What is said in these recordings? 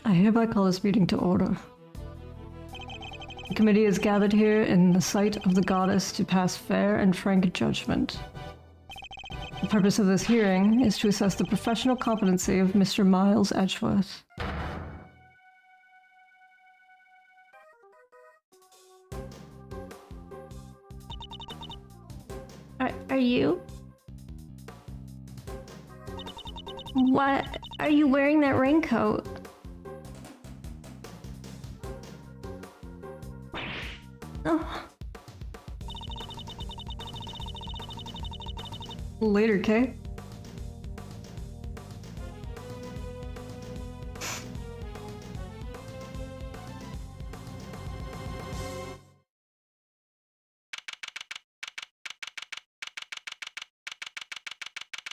I hereby call this meeting to order. The committee is gathered here in the sight of the goddess to pass fair and frank judgment. The purpose of this hearing is to assess the professional competency of Mr. Miles Edgeworth. Are you? What? Are you wearing that raincoat? Oh. Later, Kay.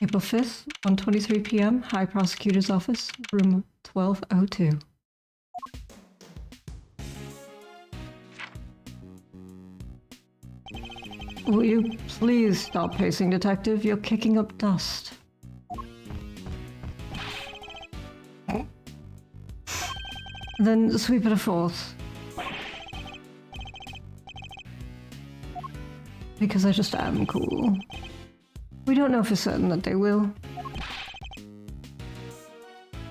April 5th, 1:23 p.m., High Prosecutor's Office, room 1202. Will you please stop pacing, Detective? You're kicking up dust. Then sweep it a fourth. Because I just am cool. We don't know for certain that they will.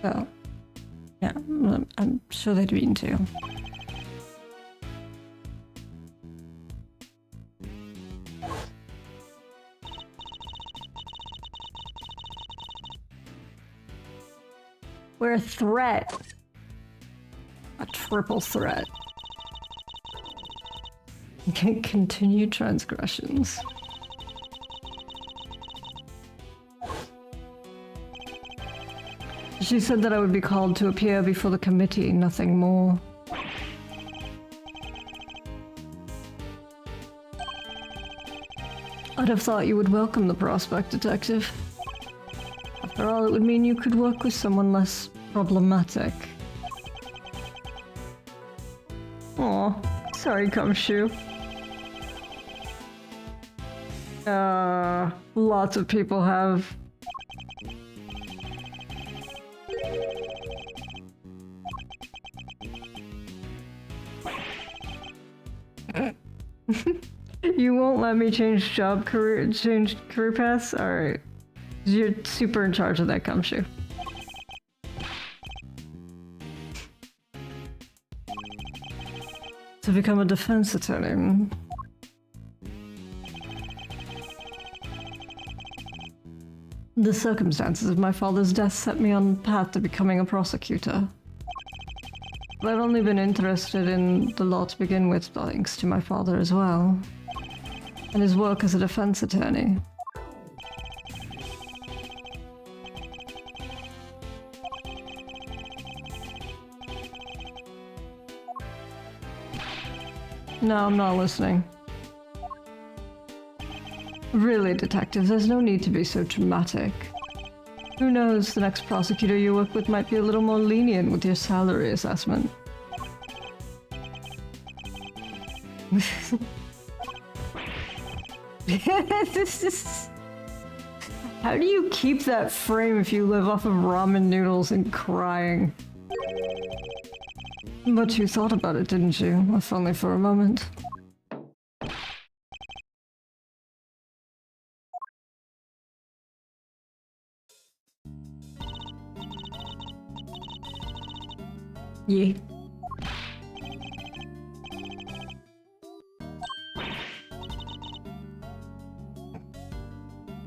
Well, yeah, I'm sure they'd mean to. We're a threat. A triple threat. Continued transgressions. She said that I would be called to appear before the committee, nothing more. I'd have thought you would welcome the prospect, Detective. After all, it would mean you could work with someone less problematic. Aw, sorry, Gumshoe. Lots of people have. You won't let me change career paths? Alright. You're super in charge of that, Gumshoe. To become a defense attorney. The circumstances of my father's death set me on the path to becoming a prosecutor. But I've only been interested in the law to begin with, thanks to my father as well. And his work as a defense attorney. No, I'm not listening. Really, Detective, there's no need to be so dramatic. Who knows, the next prosecutor you work with might be a little more lenient with your salary assessment. How do you keep that frame if you live off of ramen noodles and crying? But you thought about it, didn't you? If only for a moment. Yeah.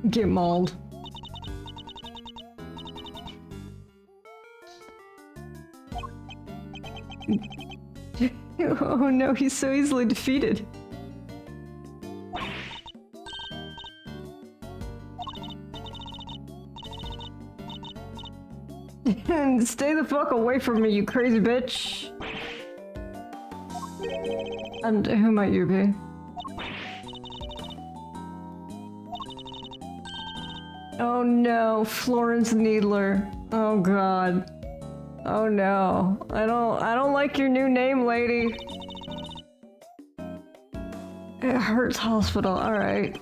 Get mauled. Oh no, he's so easily defeated. And stay the fuck away from me, you crazy bitch. And who might you be? Oh no, Florence Needler. Oh god. Oh no. I don't like your new name, lady. It hurts hospital, alright.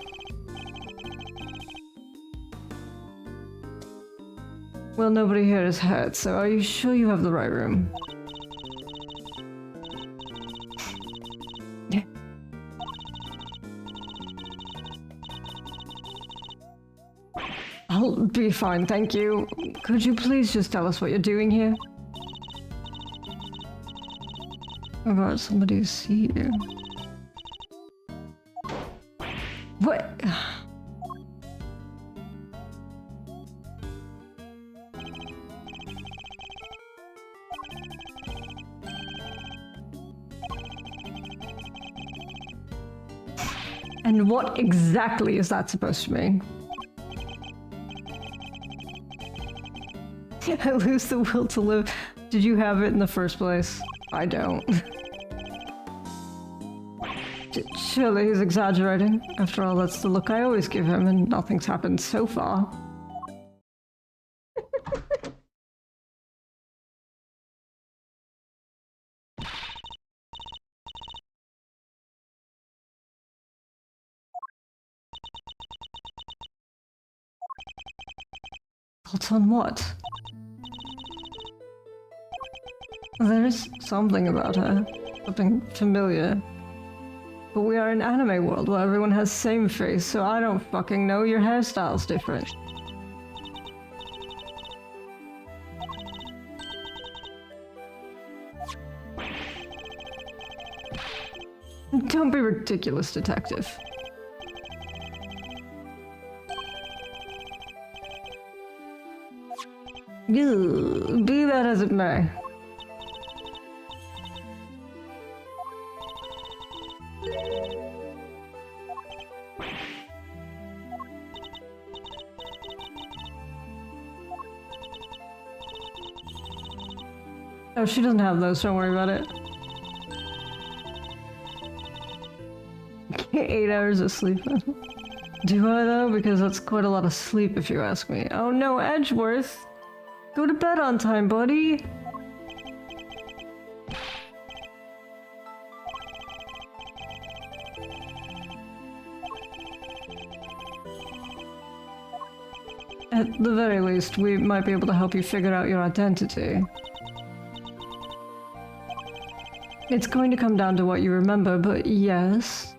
Well, nobody here is hurt, so are you sure you have the right room? I'll be fine, thank you. Could you please just tell us what you're doing here? How about somebody see you? What? And what exactly is that supposed to mean? I lose the will to live. Did you have it in the first place? I don't. Surely he's exaggerating. After all, that's the look I always give him, and nothing's happened so far. Thoughts on what? There is something about her. Something familiar. But we are an anime world where everyone has same face, so I don't fucking know. Your hairstyle's different. Don't be ridiculous, detective. Ew, be that as it may. Oh, she doesn't have those, don't worry about it. 8 hours of sleep. Do I though? Because that's quite a lot of sleep if you ask me. Oh no, Edgeworth! Go to bed on time, buddy! At the very least, we might be able to help you figure out your identity. It's going to come down to what you remember, but yes.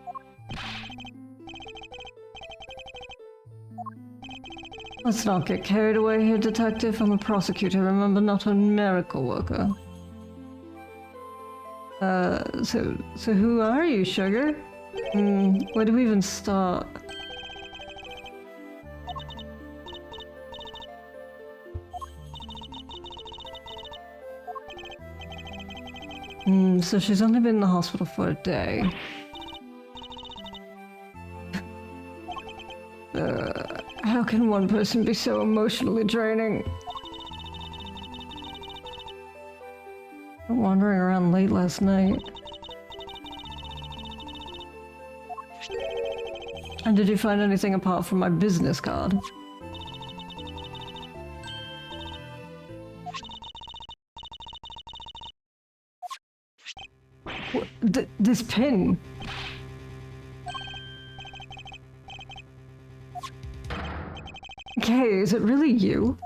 Let's not get carried away here, detective. I'm a prosecutor, remember, not a miracle worker. So who are you, sugar? Where do we even start? So she's only been in the hospital for a day. How can one person be so emotionally draining? Wandering around late last night. And did you find anything apart from my business card? This pin? Okay, is it really you?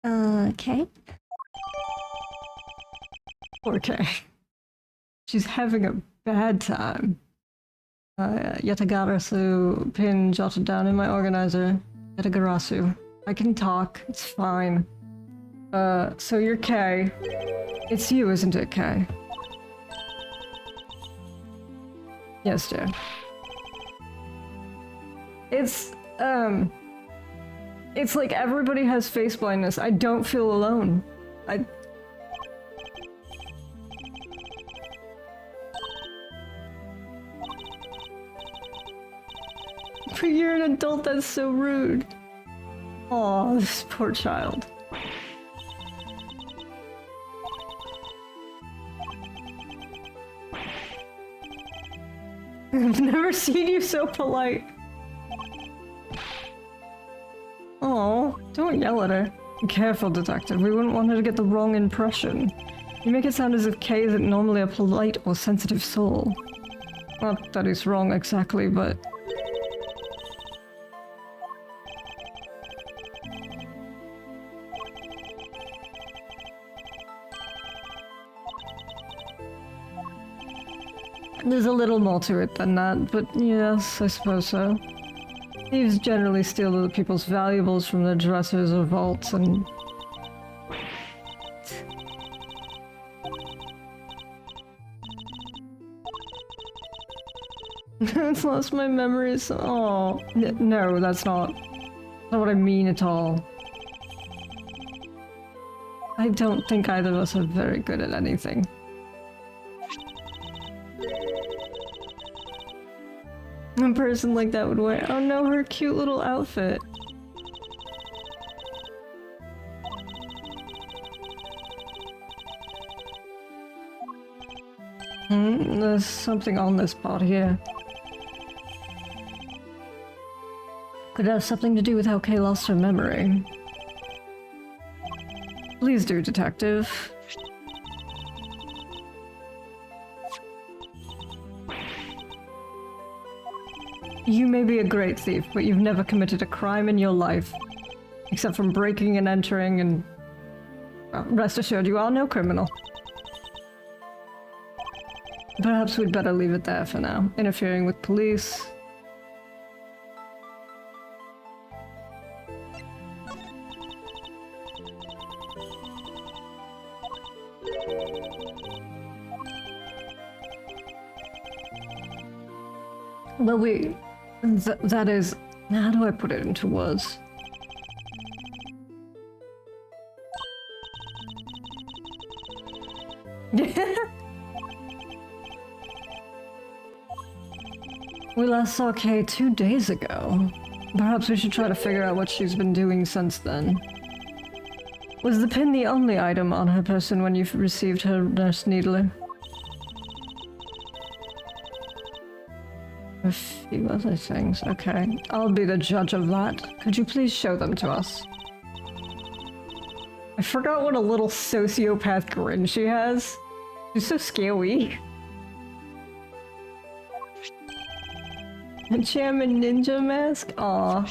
Okay. Okay. She's having a bad time. Yatagarasu pin jotted down in my organizer. Yatagarasu. I can talk, it's fine. So you're Kay. It's you, isn't it, Kay? Yes, dear. It's like everybody has face blindness. I don't feel alone. But you're an adult, that's so rude. Aw, this poor child. I've never seen you so polite. Oh, don't yell at her. Be careful, detective. We wouldn't want her to get the wrong impression. You make it sound as if Kay isn't normally a polite or sensitive soul. Not that he's wrong exactly, but... There's a little more to it than that, but yes, I suppose so. Thieves generally steal other people's valuables from their dressers or vaults and... I've lost my memories. Oh, no, that's not what I mean at all. I don't think either of us are very good at anything. A person like that would wear— oh no, her cute little outfit. There's something on this part here. Could it have something to do with how Kay lost her memory? Please do, detective. You may be a great thief, but you've never committed a crime in your life. Except from breaking and entering and... well, rest assured, you are no criminal. Perhaps we'd better leave it there for now. Interfering with police. Well, that is... how do I put it into words? We last saw Kay 2 days ago. Perhaps we should try to figure out what she's been doing since then. Was the pin the only item on her person when you received her nurse needler? A few other things. Okay, I'll be the judge of that. Could you please show them to us? I forgot what a little sociopath grin she has. She's so scary. A Chairman Ninja mask? Aw.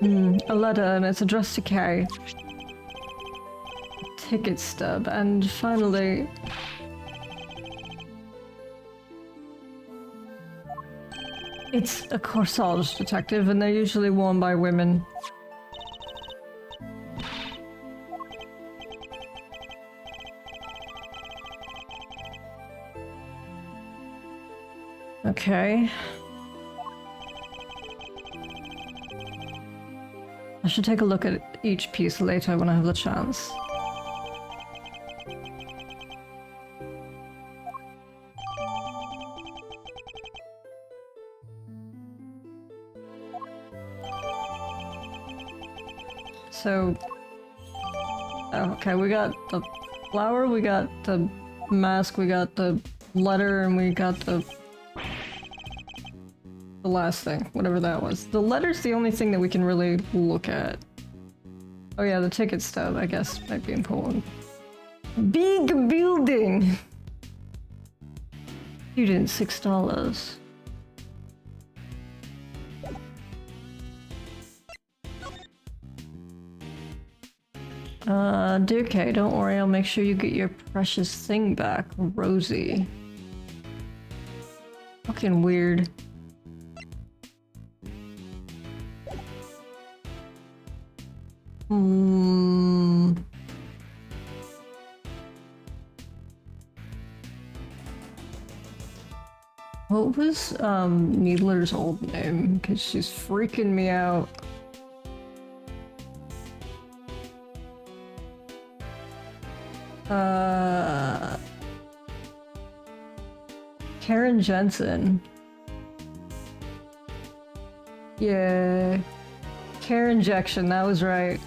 A letter, and it's addressed to Kay. A ticket stub, and finally... it's a corsage, detective, and they're usually worn by women. Okay. I should take a look at each piece later when I have the chance. So... okay, we got the flower, we got the mask, we got the letter, and we got the last thing, whatever that was. The letter's the only thing that we can really look at. Oh yeah, the ticket stub, I guess, might be important. Big building! Student, $6. Dear Kay, don't worry, I'll make sure you get your precious thing back, Rosie. Fucking weird. What was, Needler's old name? Because she's freaking me out. Karen Jensen. Yeah. Karen Injection, that was right.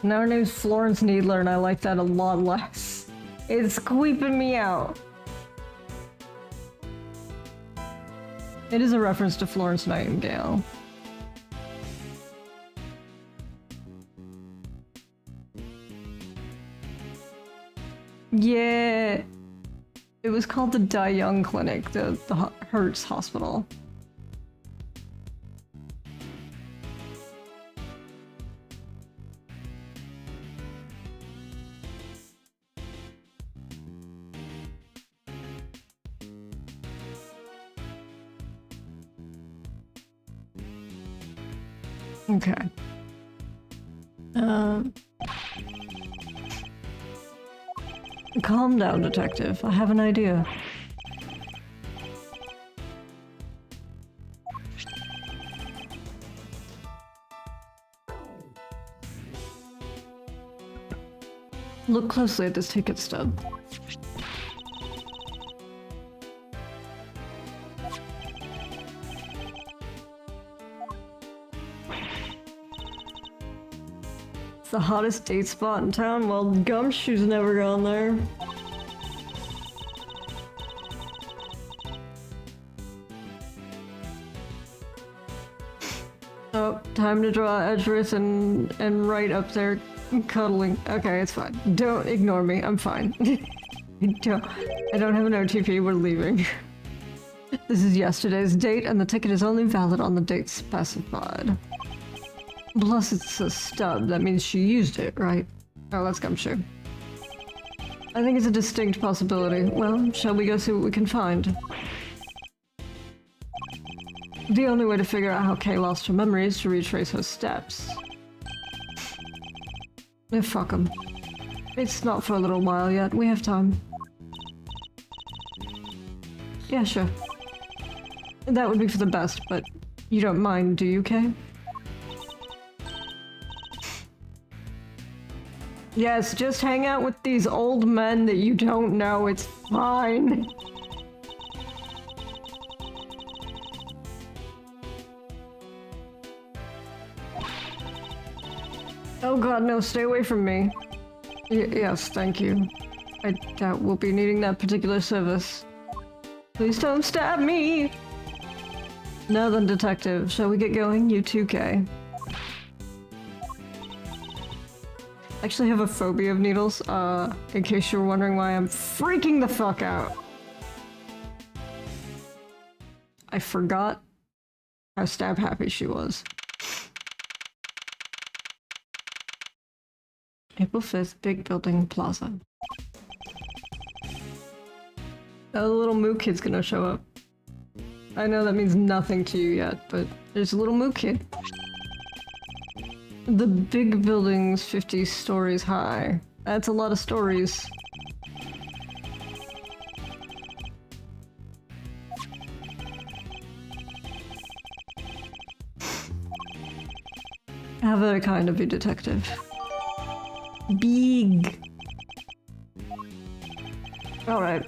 Now her name's Florence Needler, and I like that a lot less. It's creeping me out. It is a reference to Florence Nightingale. Yeah. It was called the Die Young Clinic, the Hertz Hospital. Okay. Calm down, detective. I have an idea. Look closely at this ticket stub. It's the hottest date spot in town. Well, Gumshoe's never gone there. Oh, time to draw Edgeworth and right up there cuddling. Okay, it's fine. Don't ignore me. I'm fine. I don't have an OTP. We're leaving. This is yesterday's date, and the ticket is only valid on the date specified. Plus, it's a stub. That means she used it, right? Oh, that's Gumshoe. I think it's a distinct possibility. Well, shall we go see what we can find? The only way to figure out how Kay lost her memory is to retrace her steps. Fuck 'em. It's not for a little while yet. We have time. Yeah, sure. That would be for the best, but you don't mind, do you, Kay? Yes, just hang out with these old men that you don't know. It's fine. Oh god, no, stay away from me. Yes, thank you. I doubt we'll be needing that particular service. Please don't stab me! Now then, detective, shall we get going? You too, Kay. I actually have a phobia of needles, in case you were wondering why I'm freaking the fuck out. I forgot how stab happy she was. April 5th, Big Building Plaza. Oh, the little Moo Kid's gonna show up. I know that means nothing to you yet, but there's a little Moo Kid. The big building's 50 stories high. That's a lot of stories. How very kind of you, detective. Big. Alright,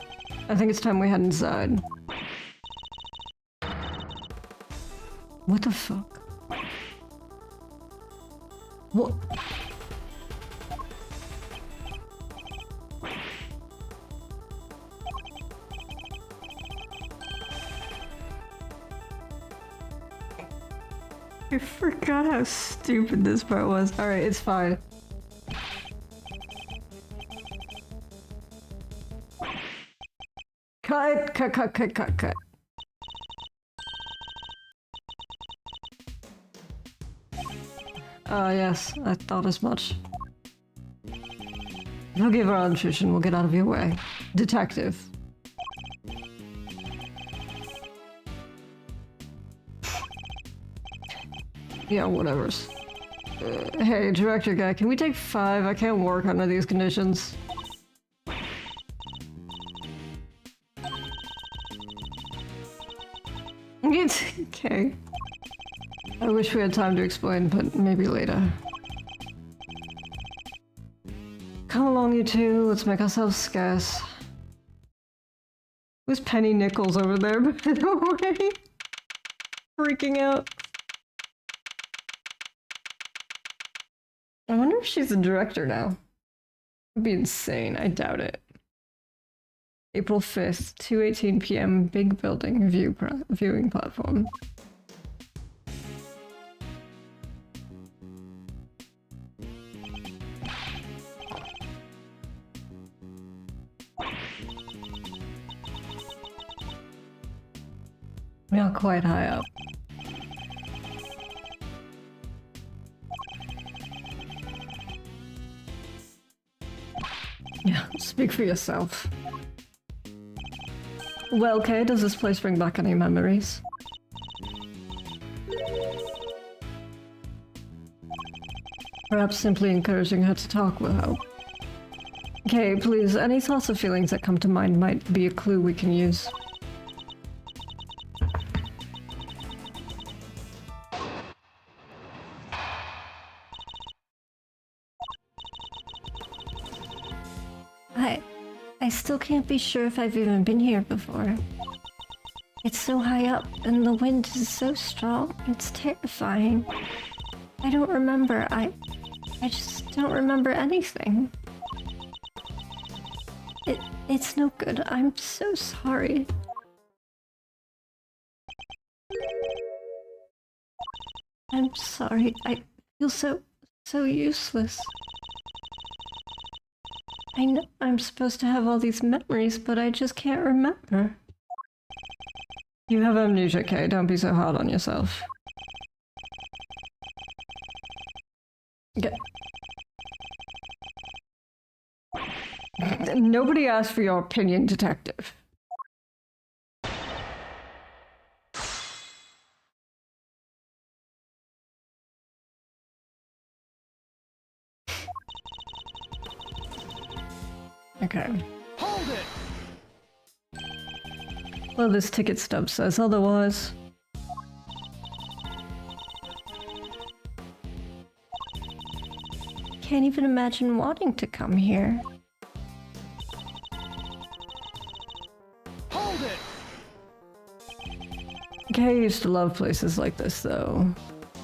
I think it's time we head inside. What the fuck? What? I forgot how stupid this part was. Alright, it's fine. Cut, cut, cut, cut, cut, cut. Yes, I thought as much. Forgive our intrusion, we'll get out of your way. Detective. Yeah, whatevers. Hey, director guy, can we take 5? I can't work under these conditions. It's okay. I wish we had time to explain, but maybe later. Come along, you two. Let's make ourselves scarce. Who's Penny Nichols over there, by the way? Freaking out. I wonder if she's a director now. It'd be insane. I doubt it. April 5th, 2:18 p.m. Big Building viewing platform. We are quite high up. Yeah, speak for yourself. Well, Kay, does this place bring back any memories? Perhaps simply encouraging her to talk will help. Okay, please, any thoughts or feelings that come to mind might be a clue we can use. I still can't be sure if I've even been here before. It's so high up, and the wind is so strong, it's terrifying. I don't remember, I just don't remember anything. It's no good, I'm so sorry. I'm sorry, I feel so useless. I know I'm supposed to have all these memories, but I just can't remember. You have amnesia, Kay. Don't be so hard on yourself. Nobody asked for your opinion, detective. Okay. Hold it! Well, this ticket stub says otherwise. Can't even imagine wanting to come here. Hold it! Kay used to love places like this, though.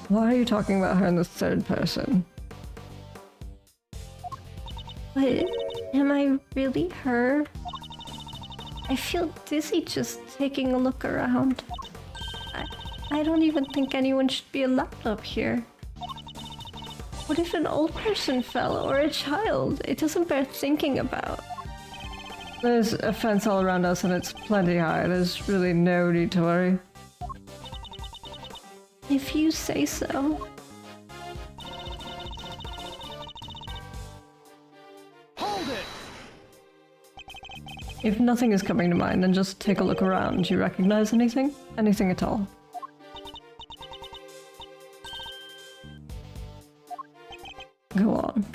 Why are you talking about her in the third person? But am I really her? I feel dizzy just taking a look around. I don't even think anyone should be allowed up here. What if an old person fell, or a child? It doesn't bear thinking about. There's a fence all around us and it's plenty high. There's really no need to worry. If you say so. Hold it! If nothing is coming to mind, then just take a look around. Do you recognize anything? Anything at all? Go on.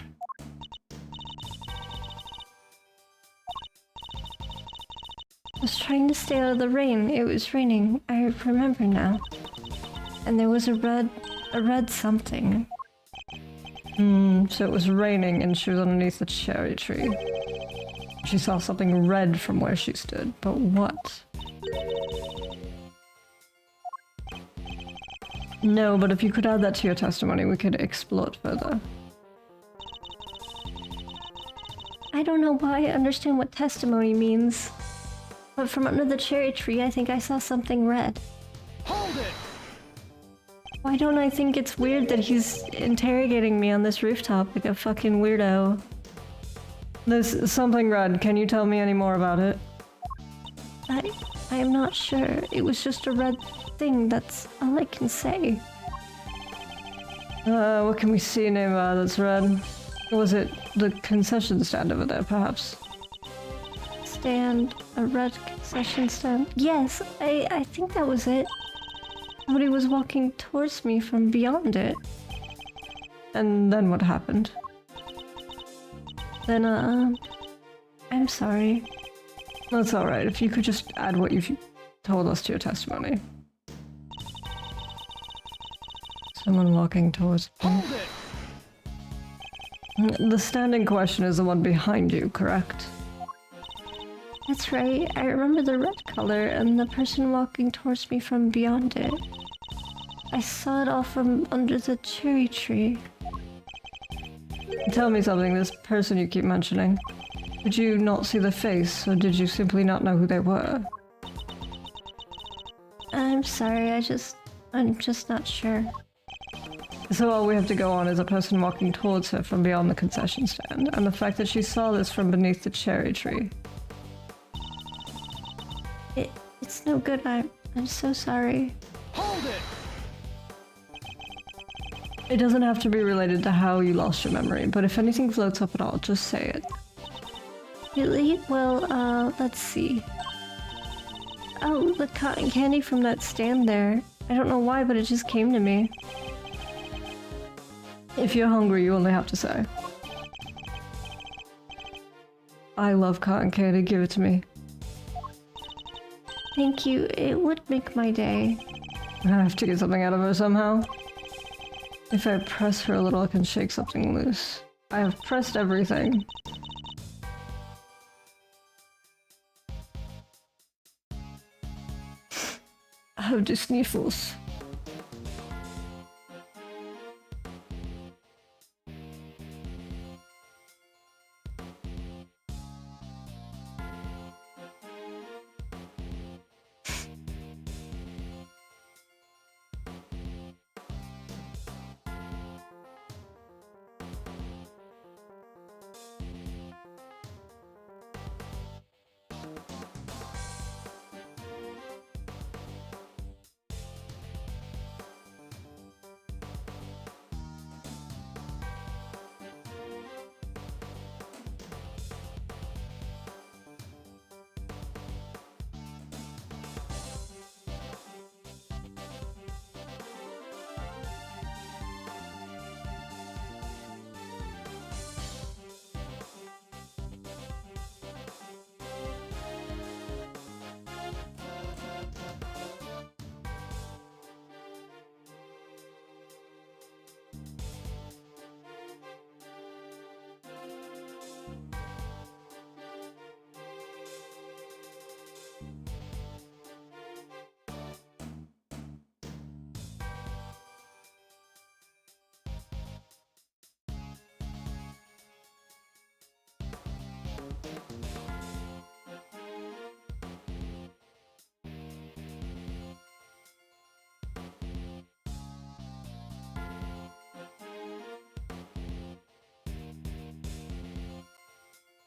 I was trying to stay out of the rain. It was raining. I remember now. And there was a red something. So it was raining and she was underneath the cherry tree. She saw something red from where she stood, but what? No, but if you could add that to your testimony, we could explore it further. I don't know why I understand what testimony means. But from under the cherry tree, I think I saw something red. Hold it! Why don't I think it's weird that he's interrogating me on this rooftop like a fucking weirdo? There's something red. Can you tell me any more about it? I am not sure. It was just a red thing, that's all I can say. What can we see nearby that's red? Was it the concession stand over there, perhaps? Stand, a red concession stand. Yes, I think that was it. Somebody was walking towards me from beyond it. And then what happened? Then, I'm sorry. That's alright, if you could just add what you've told us to your testimony. Someone walking towards me. Hold it! The stand in question is the one behind you, correct? That's right. I remember the red color and the person walking towards me from beyond it. I saw it all from under the cherry tree. Tell me something, this person you keep mentioning. Did you not see the face, or did you simply not know who they were? I'm sorry, I'm just not sure. So all we have to go on is a person walking towards her from beyond the concession stand, and the fact that she saw this from beneath the cherry tree. It's no good, I'm so sorry. Hold it! It doesn't have to be related to how you lost your memory, but if anything floats up at all, just say it. Really? Well, let's see. Oh, the cotton candy from that stand there. I don't know why, but it just came to me. If you're hungry, you only have to say. I love cotton candy, give it to me. Thank you, it would make my day. I have to get something out of her somehow. If I press her a little, I can shake something loose. I have pressed everything. I have the sniffles.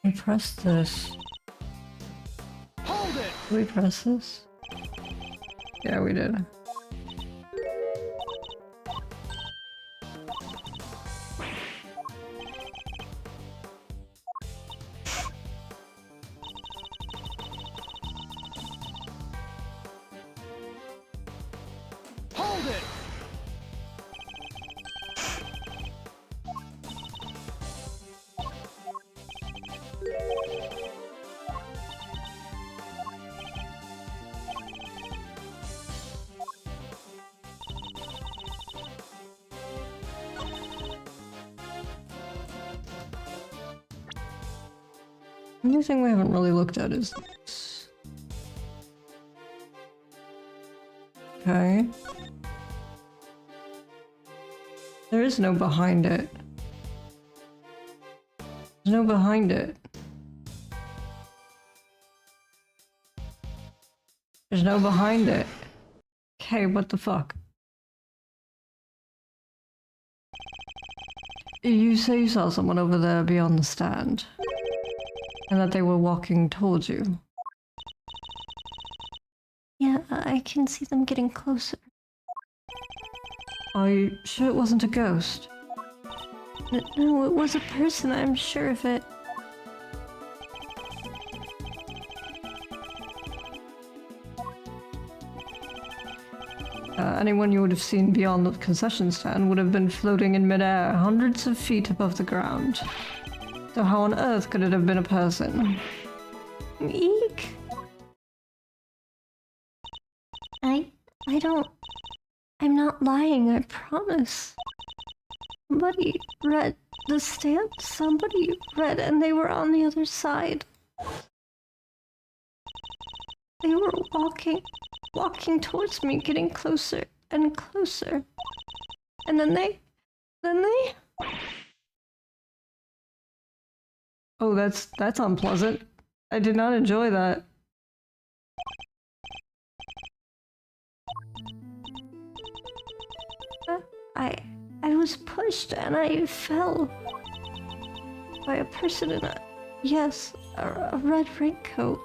We pressed this. Hold it! Did we press this? Yeah, we did. Hold it! The only thing we haven't really looked at is this. Okay. There is no behind it. There's no behind it. There's no behind it. Okay, what the fuck? You say you saw someone over there beyond the stand. And that they were walking towards you. Yeah, I can see them getting closer. Are you sure it wasn't a ghost? No, it was a person, I'm sure of it. Anyone you would have seen beyond the concession stand would have been floating in midair, hundreds of feet above the ground. So how on earth could it have been a person? Eek! I don't... I'm not lying, I promise. Somebody read the stand, somebody read, and they were on the other side. They were walking towards me, getting closer and closer. And then they... Oh, that's unpleasant. I did not enjoy that. I was pushed and I fell by a person in a... Yes, a red raincoat.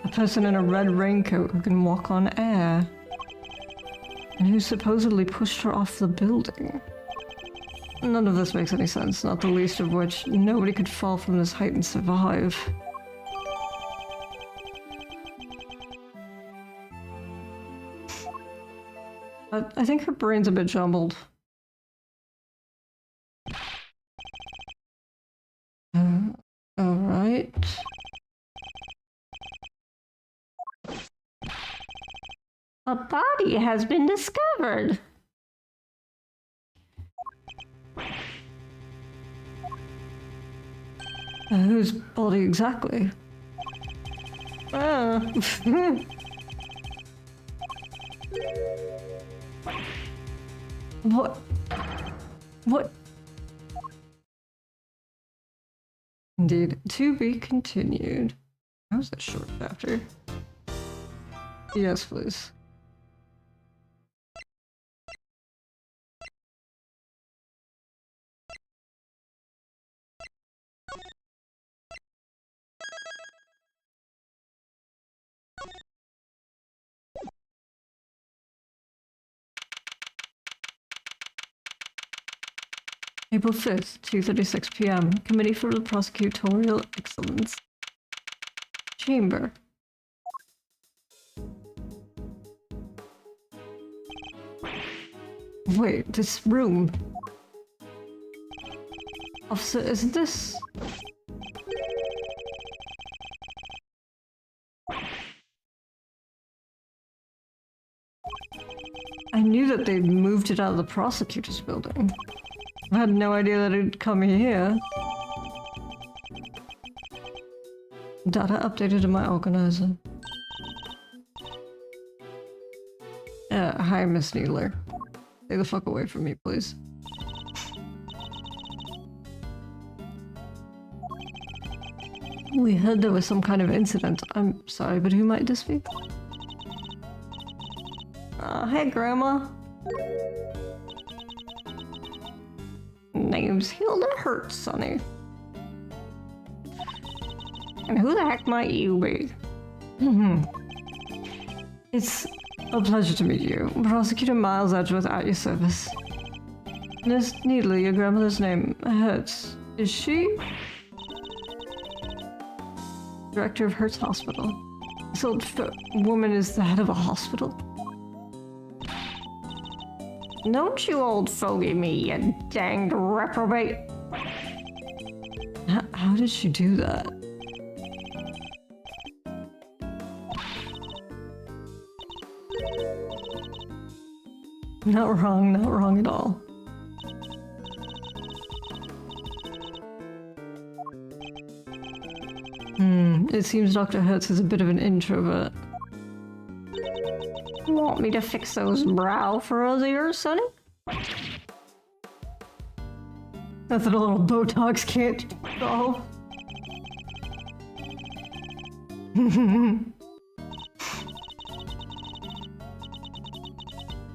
A person in a red raincoat who can walk on air. And who supposedly pushed her off the building. None of this makes any sense, not the least of which nobody could fall from this height and survive. I think her brain's a bit jumbled. Alright. A body has been discovered. Whose body exactly? What? What? Indeed. To be continued. How was that short chapter? Yes, please. April 5th, 2:36 p.m. Committee for the Prosecutorial Excellence. Chamber. Wait, this room. Officer, isn't this... I knew that they'd moved it out of the prosecutor's building. I had no idea that it'd come here. Data updated in my organizer. Hi, Miss Needler. Stay the fuck away from me, please. We heard there was some kind of incident. I'm sorry, but who might this be? Hey, Grandma. Name's Hilda Hertz, Sonny. And who the heck might you be? It's a pleasure to meet you. Prosecutor Miles Edgeworth at your service. Miss Needler, your grandmother's name, Hertz. Is she? Director of Hertz Hospital. This old woman is the head of a hospital? Don't you old fogey me, you danged reprobate. How did she do that? Not wrong at all. It seems Dr. Hertz is a bit of an introvert. Want me to fix those brow furrows of yours, Sonny? Nothing a little Botox can't solve.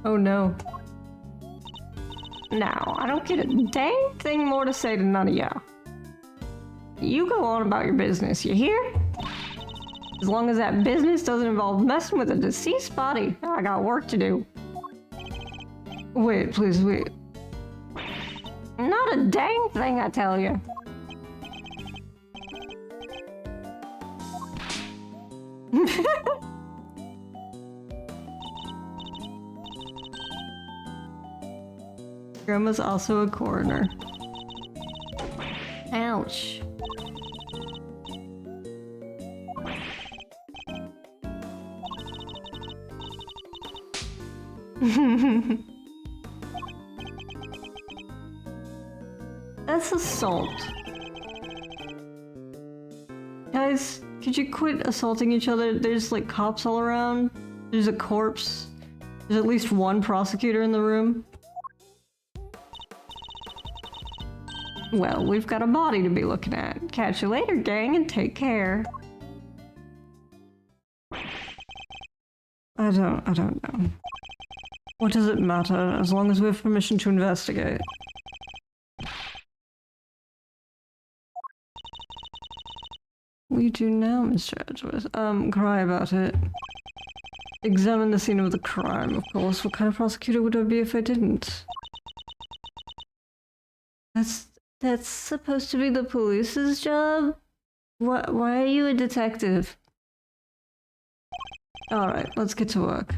Oh no. Now, I don't get a dang thing more to say to none of y'all. You go on about your business, you hear? As long as that business doesn't involve messing with a deceased body, I got work to do. Wait, please, wait. Not a dang thing, I tell you. Grandma's also a coroner. Ouch. That's assault. Guys, could you quit assaulting each other? There's like cops all around. There's a corpse. There's at least one prosecutor in the room. Well, we've got a body to be looking at. Catch you later, gang, and take care. I don't know. What does it matter, as long as we have permission to investigate? We do now, Mr. Edgeworth. Cry about it. Examine the scene of the crime, of course. What kind of prosecutor would I be if I didn't? That's supposed to be the police's job? Why are you a detective? Alright, let's get to work.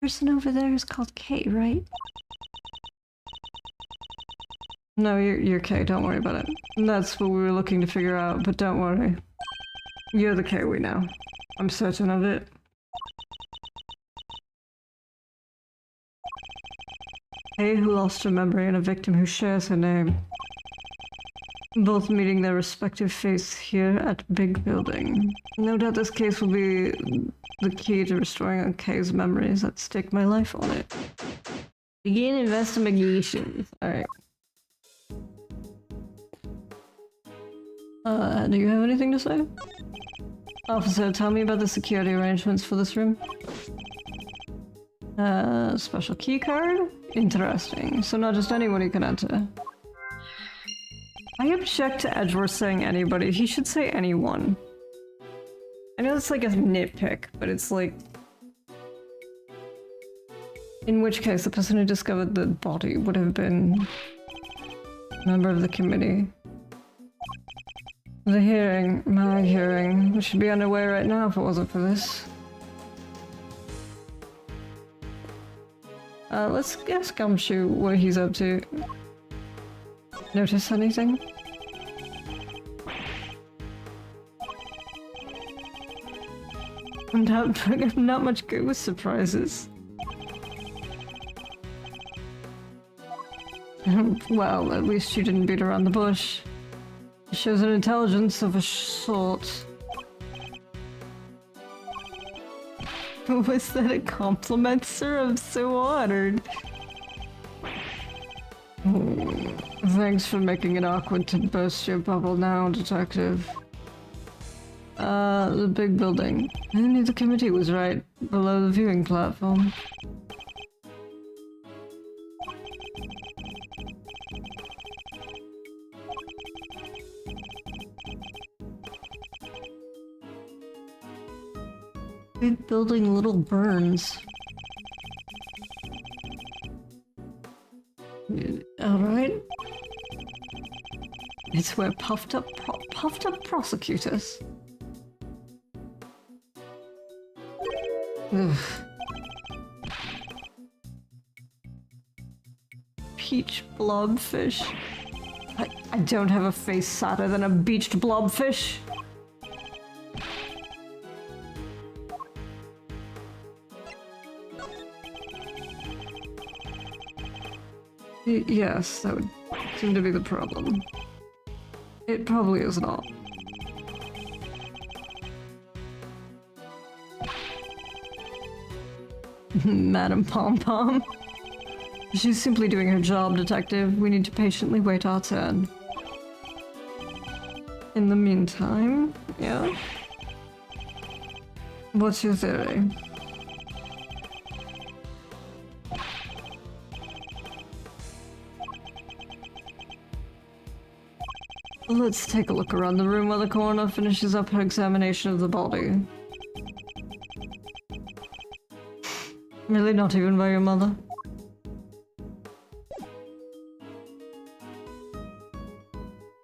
person over there is called Kay, right? No, you're Kay, don't worry about it. That's what we were looking to figure out, but don't worry. You're the Kay we know. I'm certain of it. Kay who lost her memory and a victim who shares her name. Both meeting their respective fates here at Big Building. No doubt this case will be the key to restoring Kay's memories that stake my life on it. Begin investigations. Alright. Do you have anything to say? Officer, tell me about the security arrangements for this room. Special key card? Interesting. So not just anybody can enter. I object to Edgeworth saying anybody. He should say anyone. I know it's like a nitpick, but it's like... In which case, the person who discovered the body would have been a member of the committee. The hearing, my hearing, which should be underway right now if it wasn't for this. Let's ask Gumshoe what he's up to. Notice anything? I'm not much good with surprises. Well, at least you didn't beat around the bush. It shows an intelligence of a sort. Was that a compliment, sir? I'm so honored. Thanks for making it awkward to burst your bubble now, Detective. The big building. I knew the committee was right below the viewing platform. Big building, little burns. Alright. It's where puffed up prosecutors. Ugh. Peach blobfish. I don't have a face sadder than a beached blobfish. Yes, that would seem to be the problem. It probably is not. Madam Pom-Pom. She's simply doing her job, Detective. We need to patiently wait our turn. In the meantime, yeah? What's your theory? Let's take a look around the room while the coroner finishes up her examination of the body. Really, not even by your mother?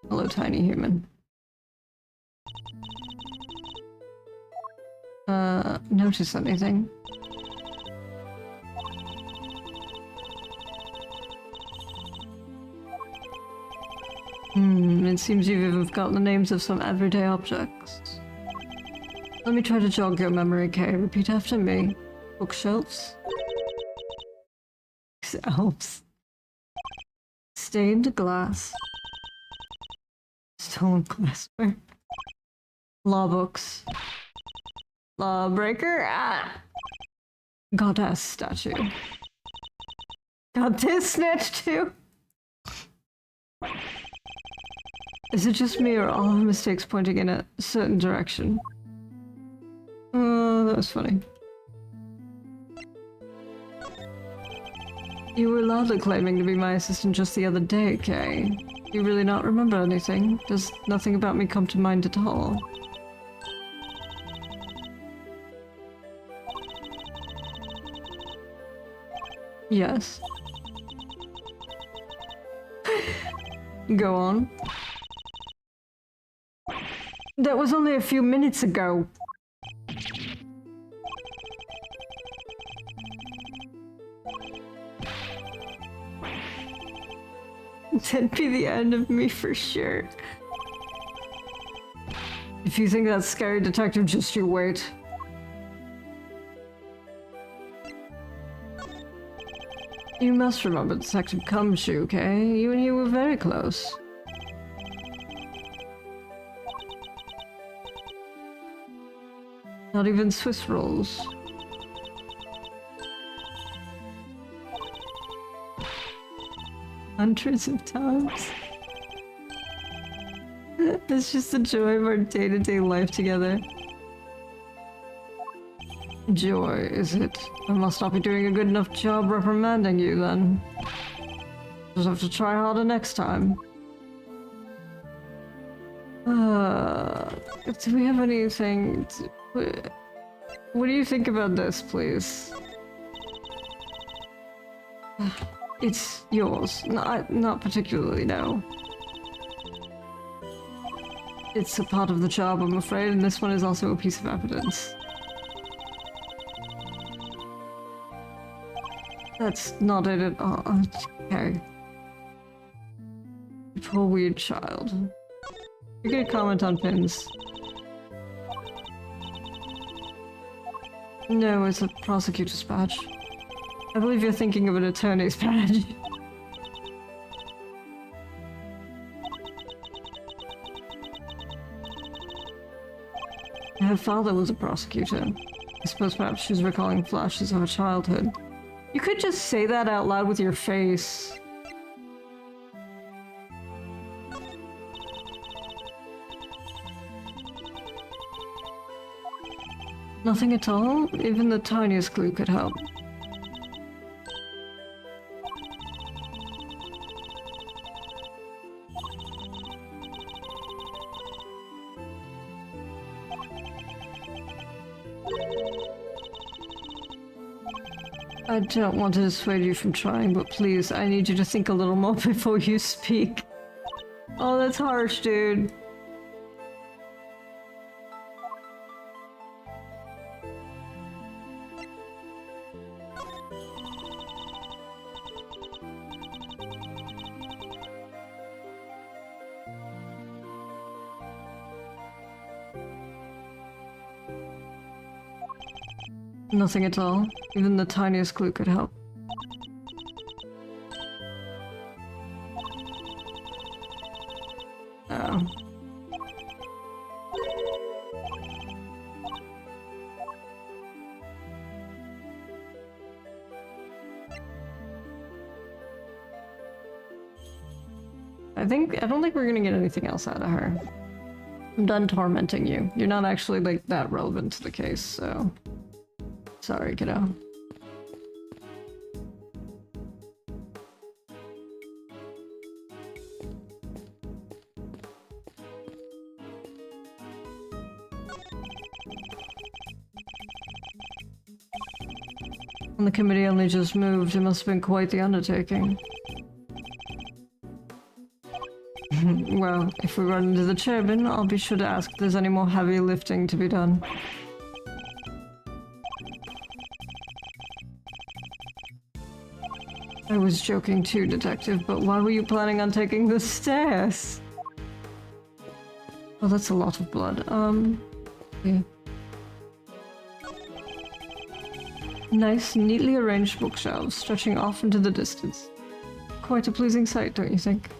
Hello, tiny human. Notice anything? It seems you've even forgotten the names of some everyday objects. Let me try to jog your memory, Kay. Repeat after me. Bookshelves. Shelves. Stained glass. Stolen glassware. Law books. Lawbreaker. Goddess statue. Goddess snatch too. Is it just me or all the mistakes pointing in a certain direction? Oh, that was funny. You were loudly claiming to be my assistant just the other day, Kay. You really not remember anything? Does nothing about me come to mind at all? Yes. Go on. That was only a few minutes ago. That'd be the end of me for sure. If you think that's scary, detective, just you wait. You must remember Detective Cumshoe, okay? You and he were very close. Not even Swiss rolls. Hundreds of times. It's just the joy of our day-to-day life together. Joy, is it? I must not be doing a good enough job reprimanding you, then. Just have to try harder next time. Do we have anything what do you think about this, please? It's yours. Not particularly, no. It's a part of the job, I'm afraid, and this one is also a piece of evidence. That's not it at all. Okay. Poor weird child. You get a comment on pins. No, it's a prosecutor's badge. I believe you're thinking of an attorney's badge. Her father was a prosecutor. I suppose perhaps she's recalling flashes of her childhood. You could just say that out loud with your face. Nothing at all? Even the tiniest clue could help. I don't want to dissuade you from trying, but please, I need you to think a little more before you speak. Oh, that's harsh, dude. Nothing at all. Even the tiniest clue could help. Oh. I don't think we're gonna get anything else out of her. I'm done tormenting you. You're not actually, like, that relevant to the case, so... Sorry, kiddo. And the committee only just moved. It must have been quite the undertaking. Well, if we run into the chairman, I'll be sure to ask if there's any more heavy lifting to be done. I was joking too, Detective, but why were you planning on taking the stairs? Oh, that's a lot of blood. Yeah. Nice, neatly arranged bookshelves stretching off into the distance. Quite a pleasing sight, don't you think?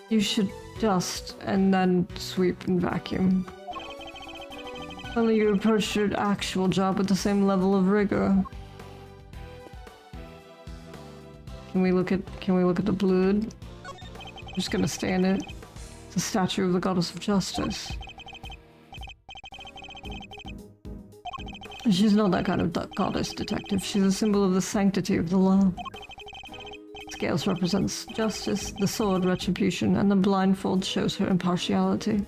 You should dust and then sweep and vacuum. Only you approach your actual job with the same level of rigor. Can we look at the blood? I'm just gonna stand it. It's a statue of the goddess of justice. She's not that kind of goddess, Detective. She's a symbol of the sanctity of the law. Scales represents justice, the sword retribution, and the blindfold shows her impartiality.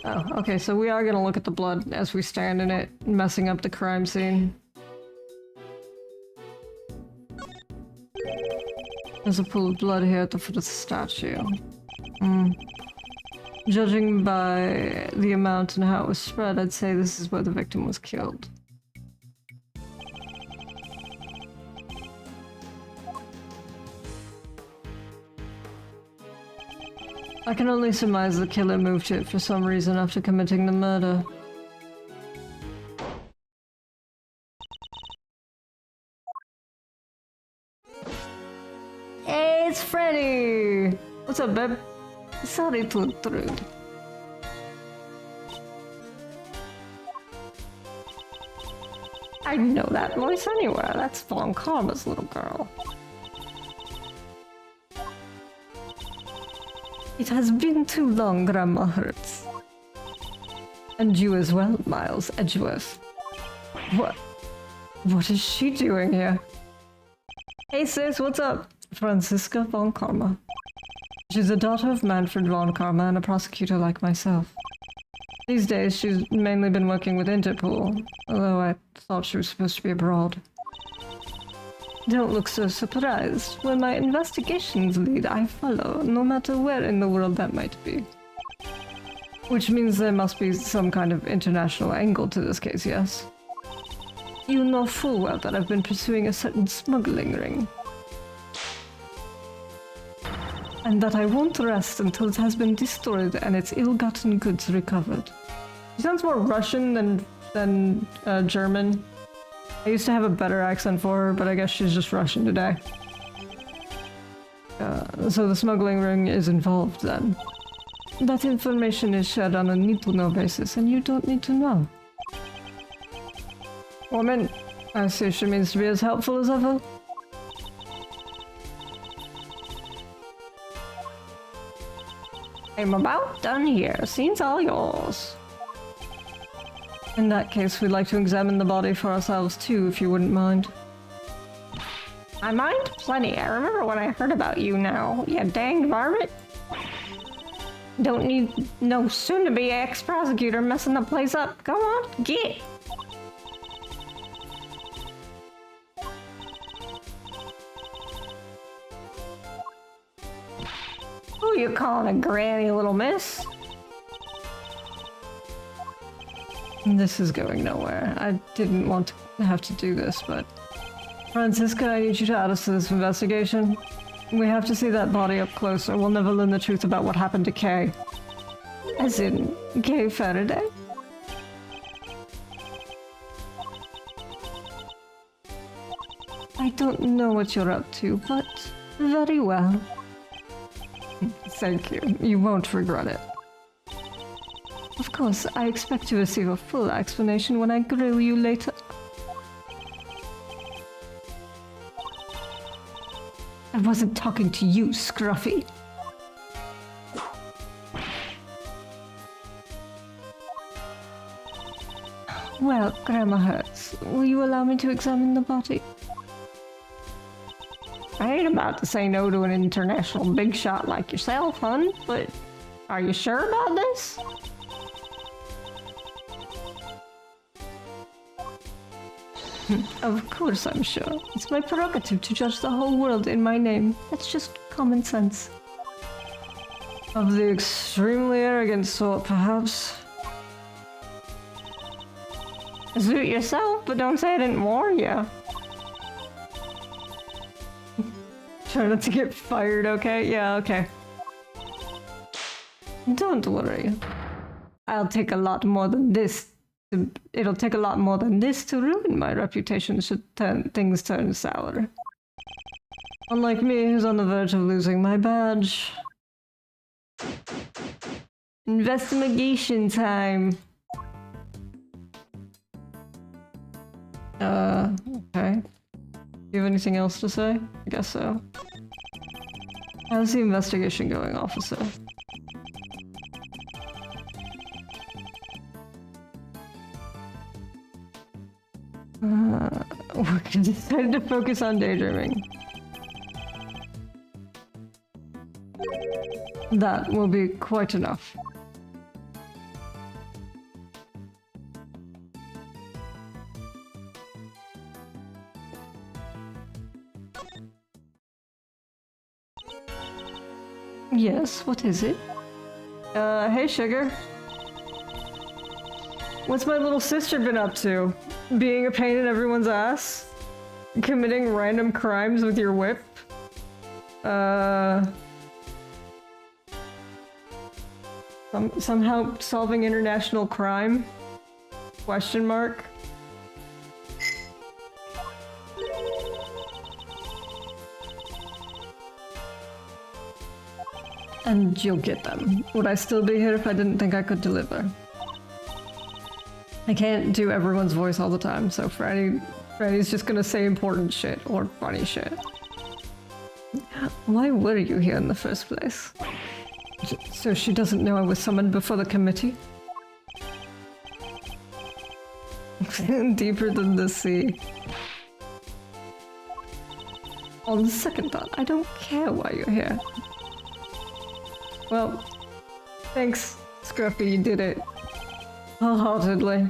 Oh, okay, so we are gonna look at the blood as we stand in it, messing up the crime scene. There's a pool of blood here at the foot of the statue. Judging by the amount and how it was spread, I'd say this is where the victim was killed. I can only surmise the killer moved it for some reason after committing the murder. Hey, it's Freddy! What's up, babe? Sorry to intrude. I know that voice anywhere. That's Von Karma's little girl. It has been too long, Grandma Hurts. And you as well, Miles Edgeworth. What is she doing here? Hey sis, what's up? Franziska Von Karma. She's a daughter of Manfred Von Karma and a prosecutor like myself. These days, she's mainly been working with Interpol, although I thought she was supposed to be abroad. Don't look so surprised. When my investigations lead, I follow, no matter where in the world that might be. Which means there must be some kind of international angle to this case, yes? You know full well that I've been pursuing a certain smuggling ring. And that I won't rest until it has been destroyed and its ill-gotten goods recovered. She sounds more Russian than German. I used to have a better accent for her, but I guess she's just Russian today. So the smuggling ring is involved then. That information is shared on a need-to-know basis, and you don't need to know. Woman, I see she means to be as helpful as ever. I'm about done here. Scene's all yours. In that case, we'd like to examine the body for ourselves too, if you wouldn't mind. I mind plenty. I remember when I heard about you now. You danged varmint. Don't need no soon-to-be ex-prosecutor messing the place up. Come on, get. Who you calling a granny, little miss? This is going nowhere. I didn't want to have to do this, but... Franziska, I need you to add us to this investigation. We have to see that body up close, or we'll never learn the truth about what happened to Kay. As in, Kay Faraday? I don't know what you're up to, but very well. Thank you. You won't regret it. Of course, I expect to receive a full explanation when I grill you later. I wasn't talking to you, Scruffy. Well, Grandma Hurts, will you allow me to examine the body? I ain't about to say no to an international big shot like yourself, hun, but are you sure about this? Of course I'm sure. It's my prerogative to judge the whole world in my name. That's just common sense. Of the extremely arrogant sort, perhaps. Suit yourself, but don't say I didn't warn you. Try not to get fired, okay? Yeah, okay. Don't worry. I'll take a lot more than this. It'll take a lot more than this to ruin my reputation should things turn sour. Unlike me, who's on the verge of losing my badge. Investigation time. Okay. Do you have anything else to say? I guess so. How's the investigation going, officer? We decided to focus on daydreaming. That will be quite enough. Yes, what is it? Hey, Sugar. What's my little sister been up to? Being a pain in everyone's ass? Committing random crimes with your whip? Somehow solving international crime? Question mark? And you'll get them. Would I still be here if I didn't think I could deliver? I can't do everyone's voice all the time, so Franny's just gonna say important shit or funny shit. Why were you here in the first place? So she doesn't know I was summoned before the committee? Deeper than the sea. On second thought, I don't care why you're here. Well, thanks, Scruffy, you did it. Wholeheartedly.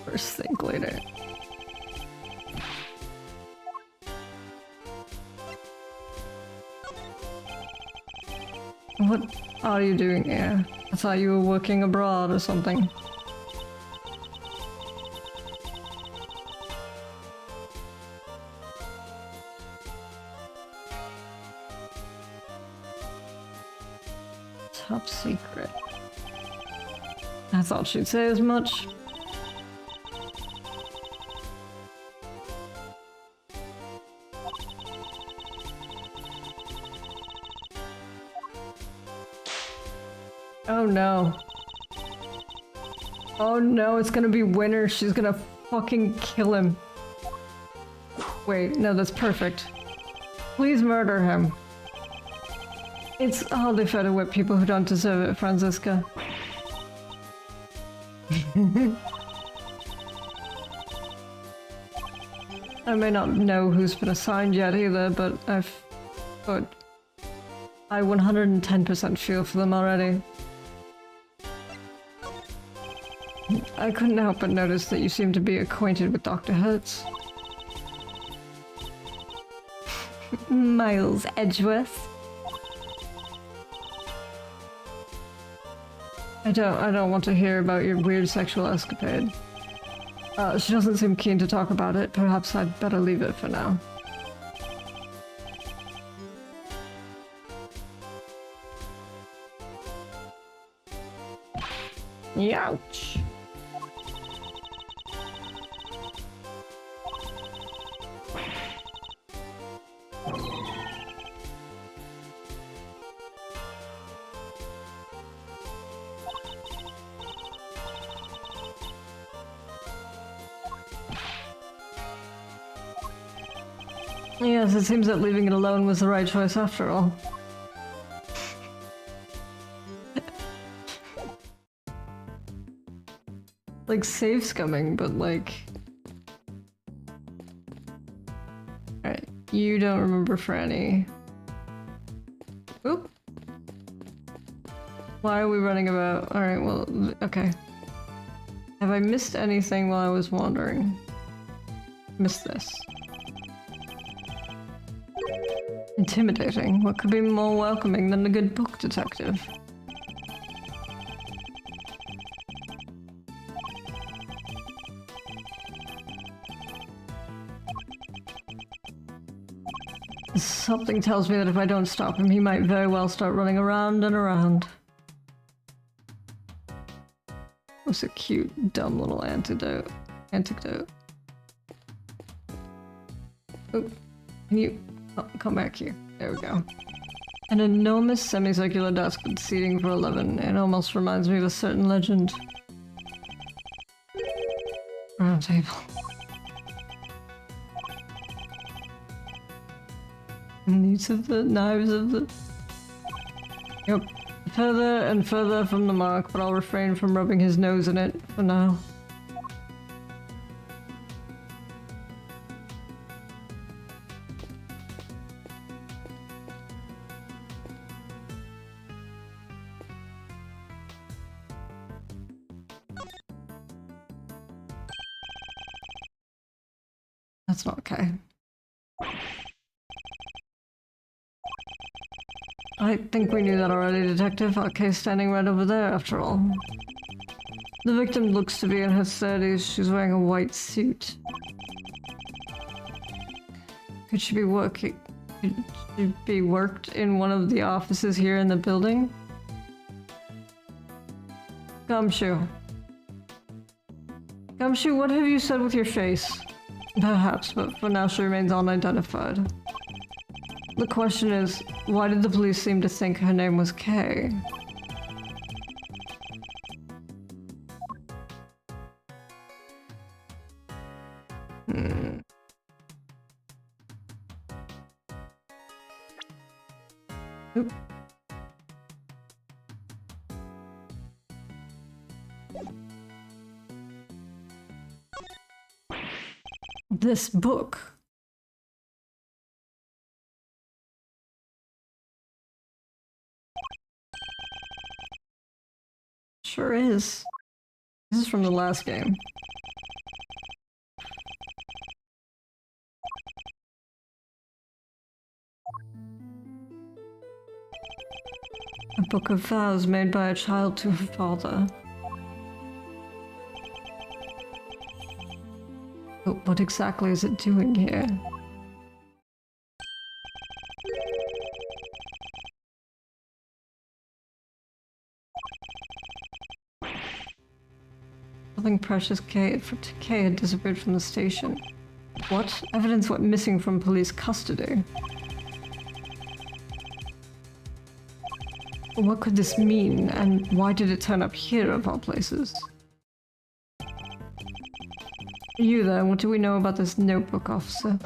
First think later. What are you doing here? I thought you were working abroad or something. Top secret. I thought she'd say as much. Oh no. Oh no, it's gonna be winter. She's gonna fucking kill him. Wait, no, that's perfect. Please murder him. It's hardly fair to whip people who don't deserve it, Franziska. I may not know who's been assigned yet either, but I 110% feel for them already. I couldn't help but notice that you seem to be acquainted with Dr. Hertz. Miles Edgeworth. I don't want to hear about your weird sexual escapade. She doesn't seem keen to talk about it. Perhaps I'd better leave it for now. Youch! Yes, it seems that leaving it alone was the right choice after all. Like safe scumming, but like... Alright, you don't remember Franny. Oop. Why are we running about? Alright, well, okay. Have I missed anything while I was wandering? Missed this. Intimidating. What could be more welcoming than a good book detective? Something tells me that if I don't stop him, he might very well start running around and around. What's a cute, dumb little antidote? Oh, can you... Oh, come back here. There we go. An enormous semicircular desk with seating for 11. It almost reminds me of a certain legend. Round table. These are the knives of the... Yep. Further and further from the mark, but I'll refrain from rubbing his nose in it for now. That's not okay. I think we knew that already, Detective. Our case standing right over there, after all. The victim looks to be in her 30s. She's wearing a white suit. Could she be working? Could she be worked in one of the offices here in the building? Gumshoe. Gumshoe, what have you said with your face? Perhaps, but for now she remains unidentified. The question is, why did the police seem to think her name was Kay? Oop. This book. Sure is. This is from the last game. A book of vows made by a child to her father. But what exactly is it doing here? Nothing precious Kay had disappeared from the station. What? Evidence went missing from police custody. What could this mean, and why did it turn up here of all places? You there, what do we know about this notebook, officer?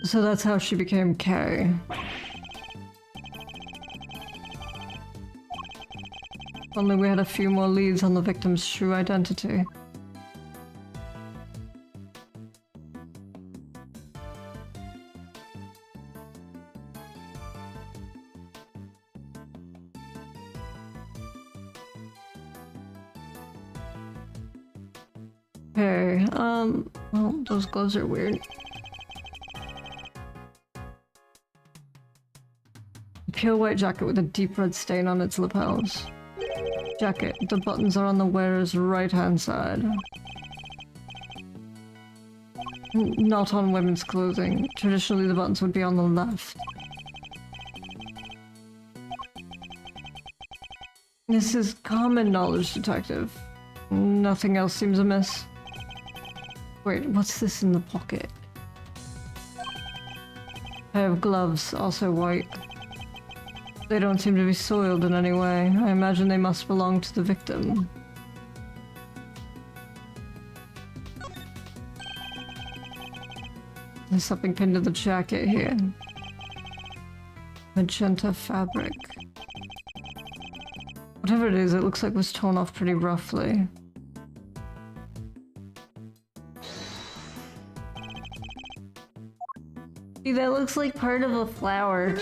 So that's how she became Kay. If only we had a few more leads on the victim's true identity. Okay, well, those gloves are weird. Pure white jacket with a deep red stain on its lapels. Jacket, the buttons are on the wearer's right-hand side. Not on women's clothing. Traditionally, the buttons would be on the left. This is common knowledge, Detective. Nothing else seems amiss. Wait, what's this in the pocket? Pair of gloves, also white. They don't seem to be soiled in any way. I imagine they must belong to the victim. There's something pinned to the jacket here. Magenta fabric. Whatever it is, it looks like it was torn off pretty roughly. See, that looks like part of a flower.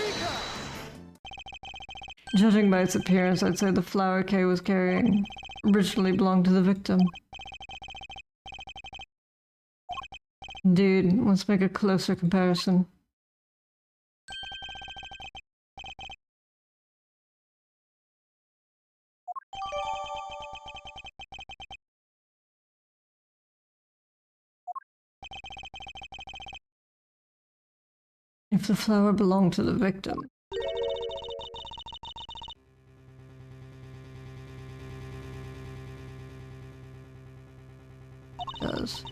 Judging by its appearance, I'd say the flower Kay was carrying originally belonged to the victim. Dude, let's make a closer comparison. If the flower belonged to the victim, it does.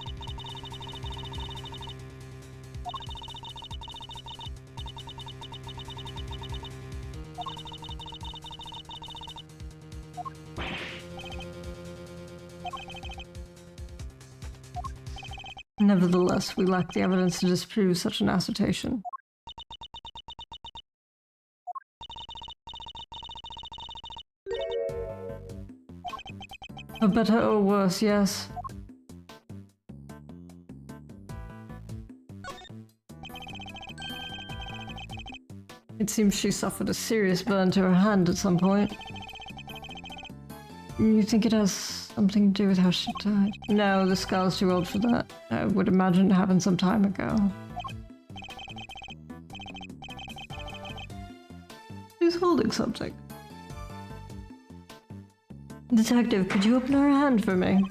Nevertheless, we lack the evidence to disprove such an assertion. For better or worse, yes. It seems she suffered a serious burn to her hand at some point. You think it has something to do with how she died? No, the skull's too old for that. I would imagine it happened some time ago. She's holding something. Detective, could you open her hand for me?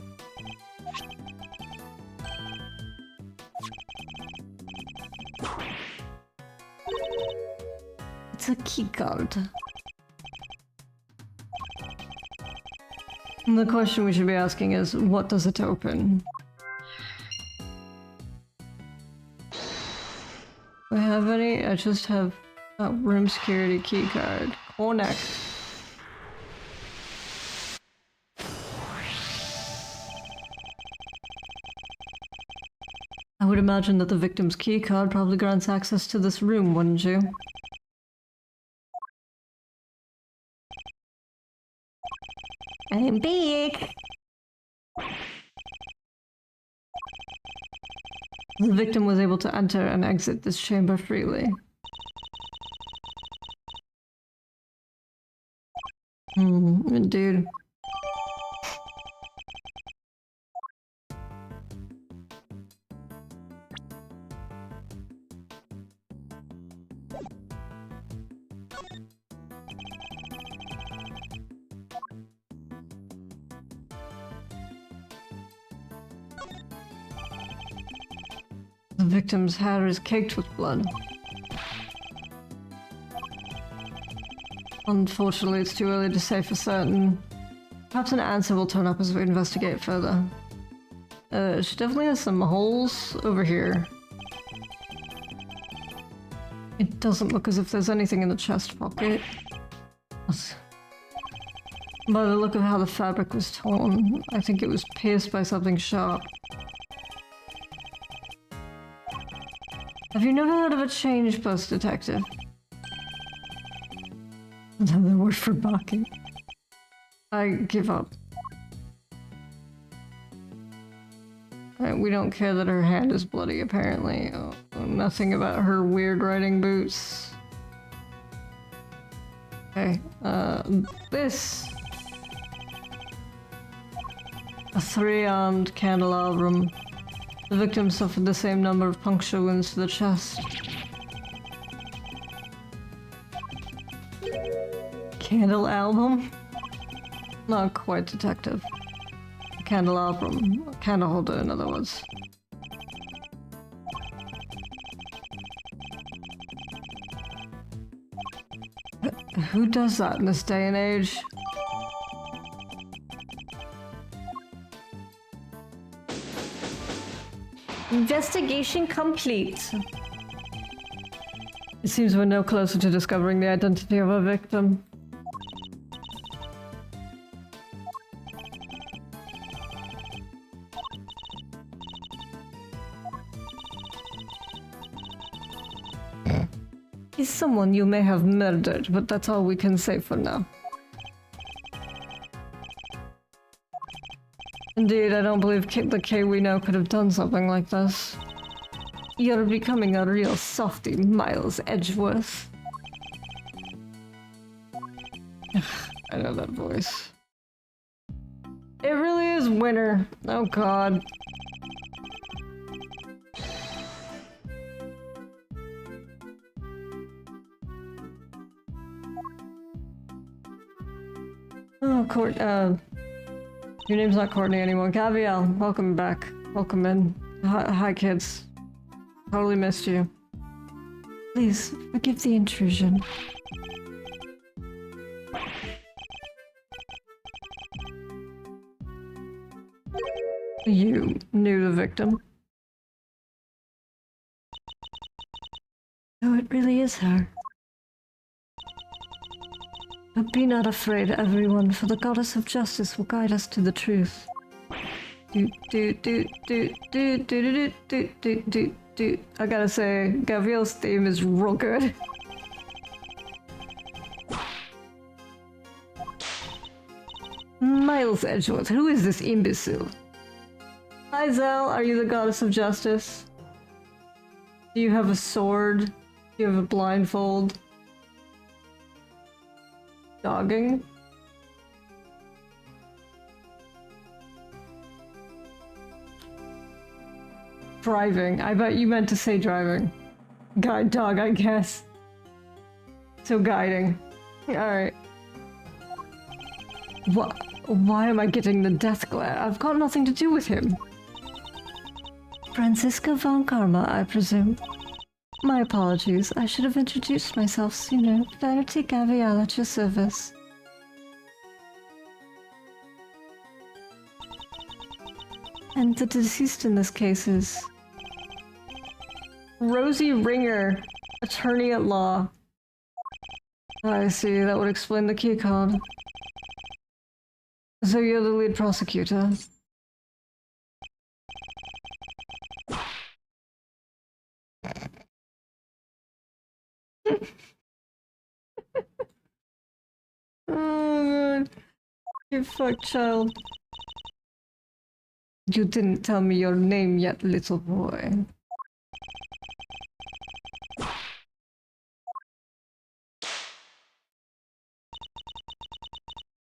It's a key card. The question we should be asking is, what does it open? Do I have any? I just have a room security key card. Connect. I would imagine that the victim's key card probably grants access to this room, wouldn't you? I'm back! The victim was able to enter and exit this chamber freely. Indeed. The victim's hair is caked with blood. Unfortunately, it's too early to say for certain. Perhaps an answer will turn up as we investigate further. She definitely has some holes over here. It doesn't look as if there's anything in the chest pocket. By the look of how the fabric was torn, I think it was pierced by something sharp. Have you never heard of a change post, detective? Another word for barking. I give up. We don't care that her hand is bloody, apparently. Oh, nothing about her weird riding boots. Okay, this. A 3-armed candelabrum. The victim suffered the same number of puncture wounds to the chest. Candle album? Not quite, detective. A candelabrum. A candle holder, in other words. Who does that in this day and age? Investigation complete. It seems we're no closer to discovering the identity of our victim. He's someone you may have murdered, but that's all we can say for now. Indeed, I don't believe the K we know could have done something like this. You're becoming a real softy, Miles Edgeworth. I know that voice. It really is winter. Oh god. Oh, your name's not Courtney anymore. Gabrielle, welcome back. Welcome in. Hi, kids. Totally missed you. Please, forgive the intrusion. You knew the victim? Oh, it really is her. But be not afraid, everyone, for the goddess of justice will guide us to the truth. I gotta say, Gabrielle's theme is real good. Miles Edgeworth, who is this imbecile? Hi Zell, are you the goddess of justice? Do you have a sword? Do you have a blindfold? Dogging? Driving. I bet you meant to say driving. Guide dog, I guess. So guiding. Alright. What? Why am I getting the death glare? I've got nothing to do with him. Franziska von Karma, I presume. My apologies. I should have introduced myself sooner. Vanity Gavial at your service. And the deceased in this case is... Rosie Ringer, attorney at law. I see, that would explain the key card. So you're the lead prosecutor. Oh god. You fuck child. You didn't tell me your name yet, little boy.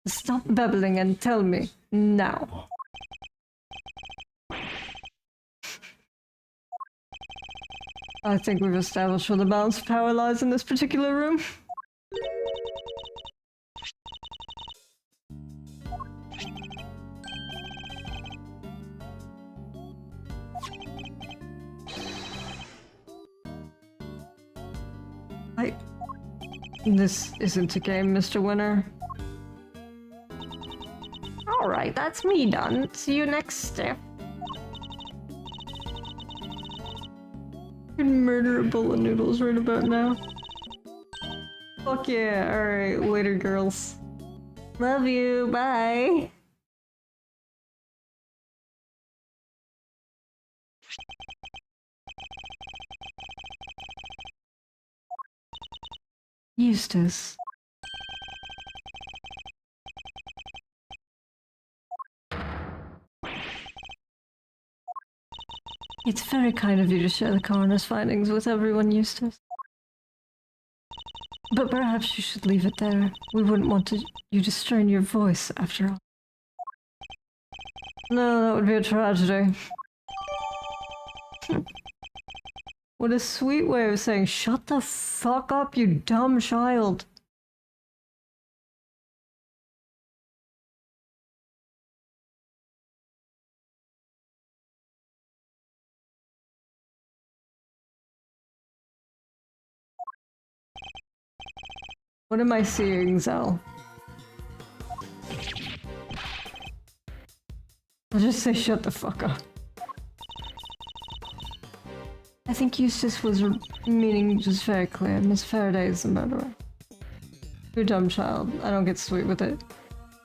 Stop babbling and tell me now. I think we've established where the balance of power lies in this particular room. This isn't a game, Mr. Winner. Alright, that's me done. See you next step. I can murder a bowl of noodles right about now. Fuck yeah, alright, later girls. Love you, bye! Eustace. It's very kind of you to share the coroner's findings with everyone, Eustace. But perhaps you should leave it there. We wouldn't want you to strain your voice, after all. No, that would be a tragedy. What a sweet way of saying, shut the fuck up, you dumb child. What am I seeing, Zell? I'll just say shut the fuck up. I think Eustace was meaning just very clear. Miss Faraday is the murderer. You dumb child. I don't get sweet with it.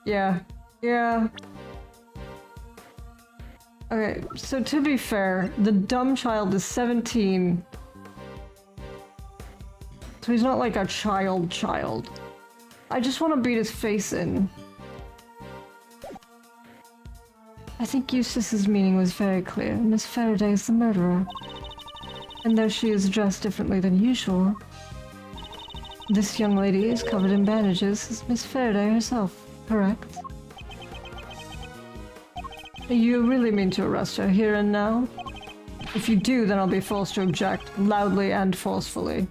Yeah. Yeah. Okay, so to be fair, the dumb child is 17. So he's not like a child. I just want to beat his face in. I think Eustace's meaning was very clear. Miss Faraday is the murderer. And though she is dressed differently than usual, this young lady is covered in bandages as Miss Faraday herself, correct? You really mean to arrest her here and now? If you do, then I'll be forced to object, loudly and forcefully.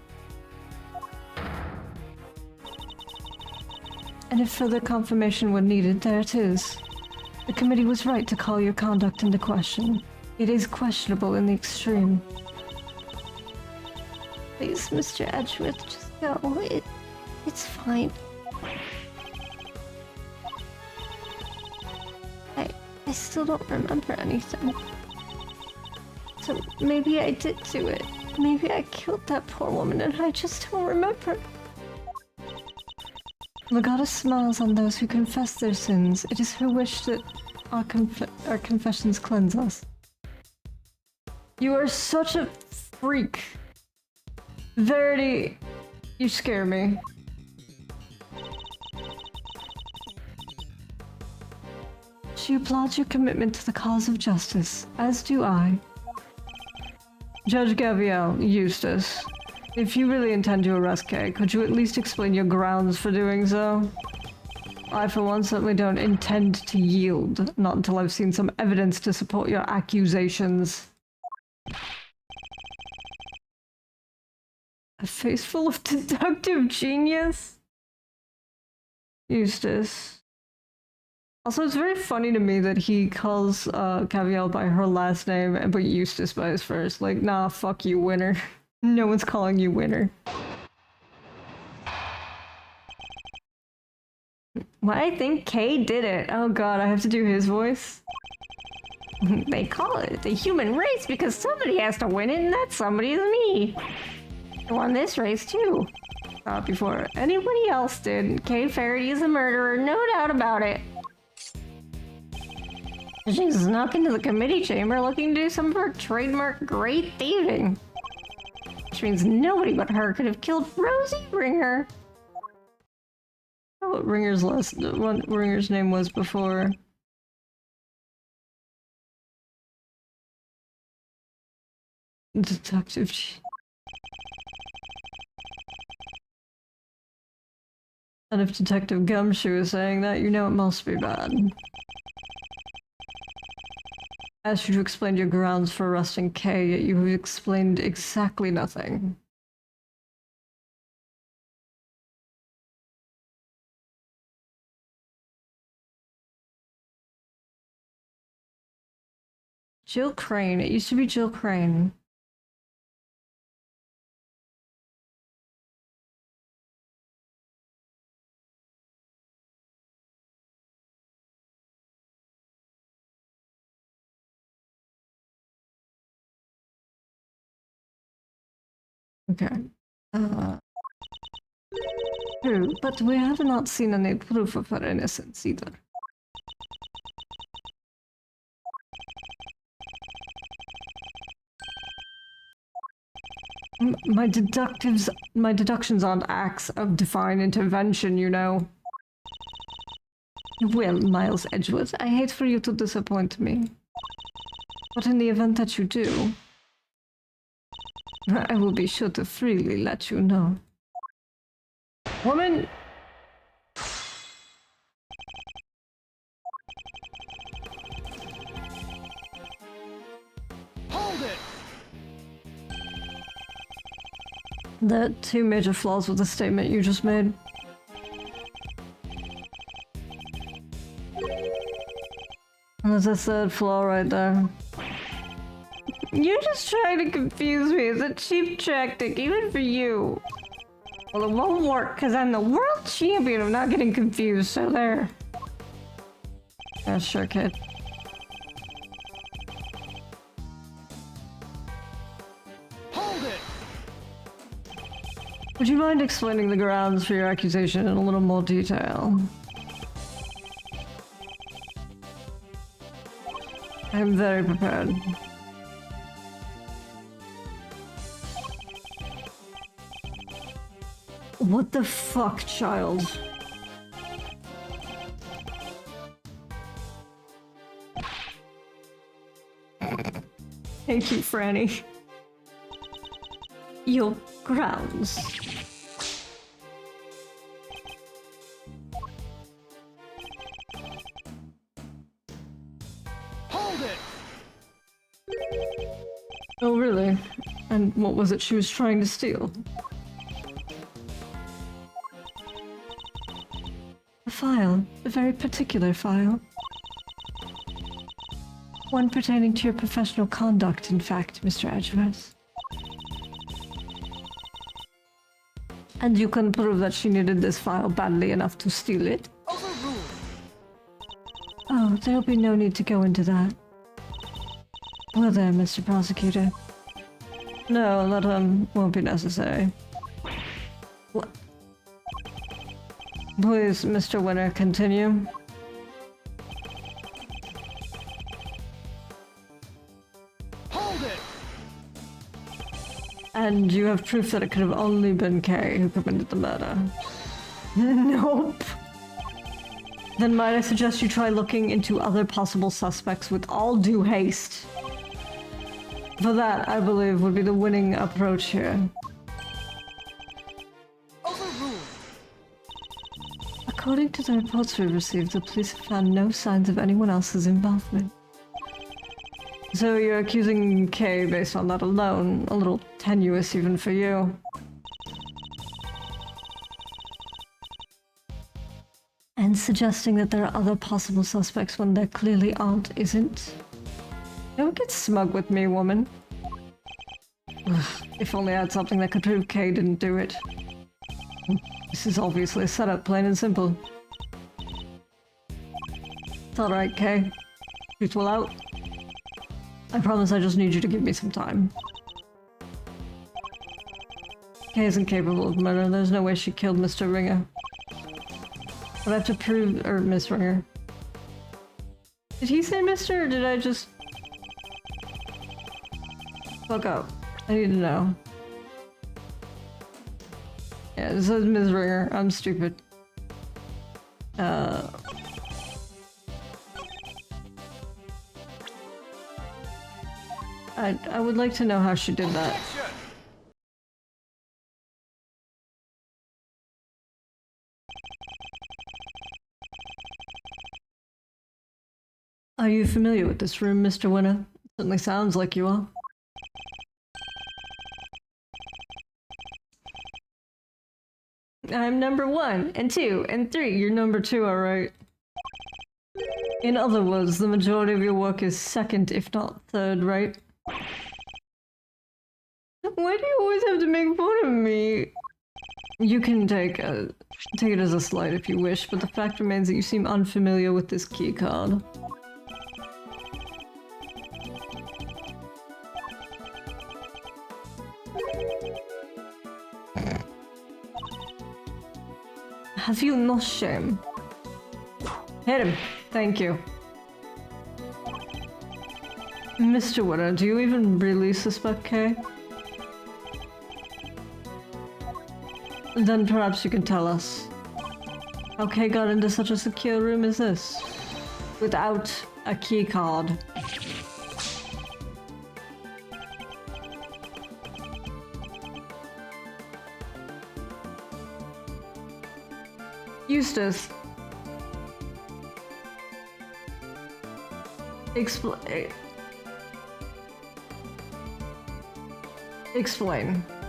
And if further confirmation were needed, there it is. The committee was right to call your conduct into question. It is questionable in the extreme. Please, Mr. Edgeworth, just go. It's fine. I still don't remember anything. So maybe I did do it. Maybe I killed that poor woman and I just don't remember. The goddess smiles on those who confess their sins. It is her wish that our confessions cleanse us. You are such a freak. Verity, you scare me. She applauds your commitment to the cause of justice, as do I. Judge Gabrielle, Eustace, if you really intend to arrest Kay, could you at least explain your grounds for doing so? I, for one, certainly don't intend to yield, not until I've seen some evidence to support your accusations. A face full of deductive genius? Eustace. Also, it's very funny to me that he calls Caviel by her last name and but Eustace by his first. Like, nah, fuck you, Winner. No one's calling you Winner. Well, I think Kay did it. Oh god, I have to do his voice. They call it the human race because somebody has to win it, and that somebody is me. I won this race too. Before anybody else did. Kay Faraday is a murderer, no doubt about it. She snuck into the committee chamber looking to do some of her trademark great thieving. Which means nobody but her could have killed Rosie Ringer. What Ringer's name was before. Detective. And if Detective Gumshoe is saying that, you know it must be bad. I asked you to explain your grounds for arresting Kay, yet you have explained exactly nothing. Jill Crane. It used to be Jill Crane. Okay. True, but we have not seen any proof of her innocence either. My deductions aren't acts of divine intervention, you know. Well, Miles Edgeworth, I hate for you to disappoint me. But in the event that you do, I will be sure to freely let you know. Woman! Hold it! There are two major flaws with the statement you just made. And there's a third flaw right there. You're just trying to confuse me. It's a cheap tactic, even for you. Well, it won't work, because I'm the world champion of not getting confused, so there. Yeah, sure, kid. Hold it! Would you mind explaining the grounds for your accusation in a little more detail? I'm very prepared. What the fuck, child? Thank you, Franny. Your grounds. Hold it! Oh, really? And what was it she was trying to steal? A file. A very particular file. One pertaining to your professional conduct, in fact, Mr. Edgeworth. And you can prove that she needed this file badly enough to steal it? Overruled! Oh, there'll be no need to go into that. Well there, Mr. Prosecutor. No, that won't be necessary. What? Please, Mr. Winner, continue. Hold it! And you have proof that it could have only been Kay who committed the murder. Nope. Then might I suggest you try looking into other possible suspects with all due haste. For that, I believe, would be the winning approach here. Overruled! According to the reports we received, the police have found no signs of anyone else's involvement. So you're accusing Kay based on that alone? A little tenuous even for you. And suggesting that there are other possible suspects when there clearly aren't isn't. Don't get smug with me, woman. Ugh, if only I had something that could prove Kay didn't do it. This is obviously a setup, plain and simple. It's alright, Kay. Truth will out. I promise I just need you to give me some time. Kay isn't capable of murder. There's no way she killed Mr. Ringer. But I have to prove- or Miss Ringer. Did he say Mr. or did I just... Fuck up. I need to know. Yeah, it says Ms. Ringer. I'm stupid. I would like to know how she did that. Action! Are you familiar with this room, Mr. Winner? Certainly sounds like you are. I'm number 1, and 2, and 3. You're number 2, alright. In other words, the majority of your work is second, if not third, right? Why do you always have to make fun of me? You can take it as a slight if you wish, but the fact remains that you seem unfamiliar with this key card. Have you no shame? Hit him. Thank you. Mr. Winner, do you even really suspect Kay? Then perhaps you can tell us. How Kay got into such a secure room as this? Without a key card. Eustace. Explain.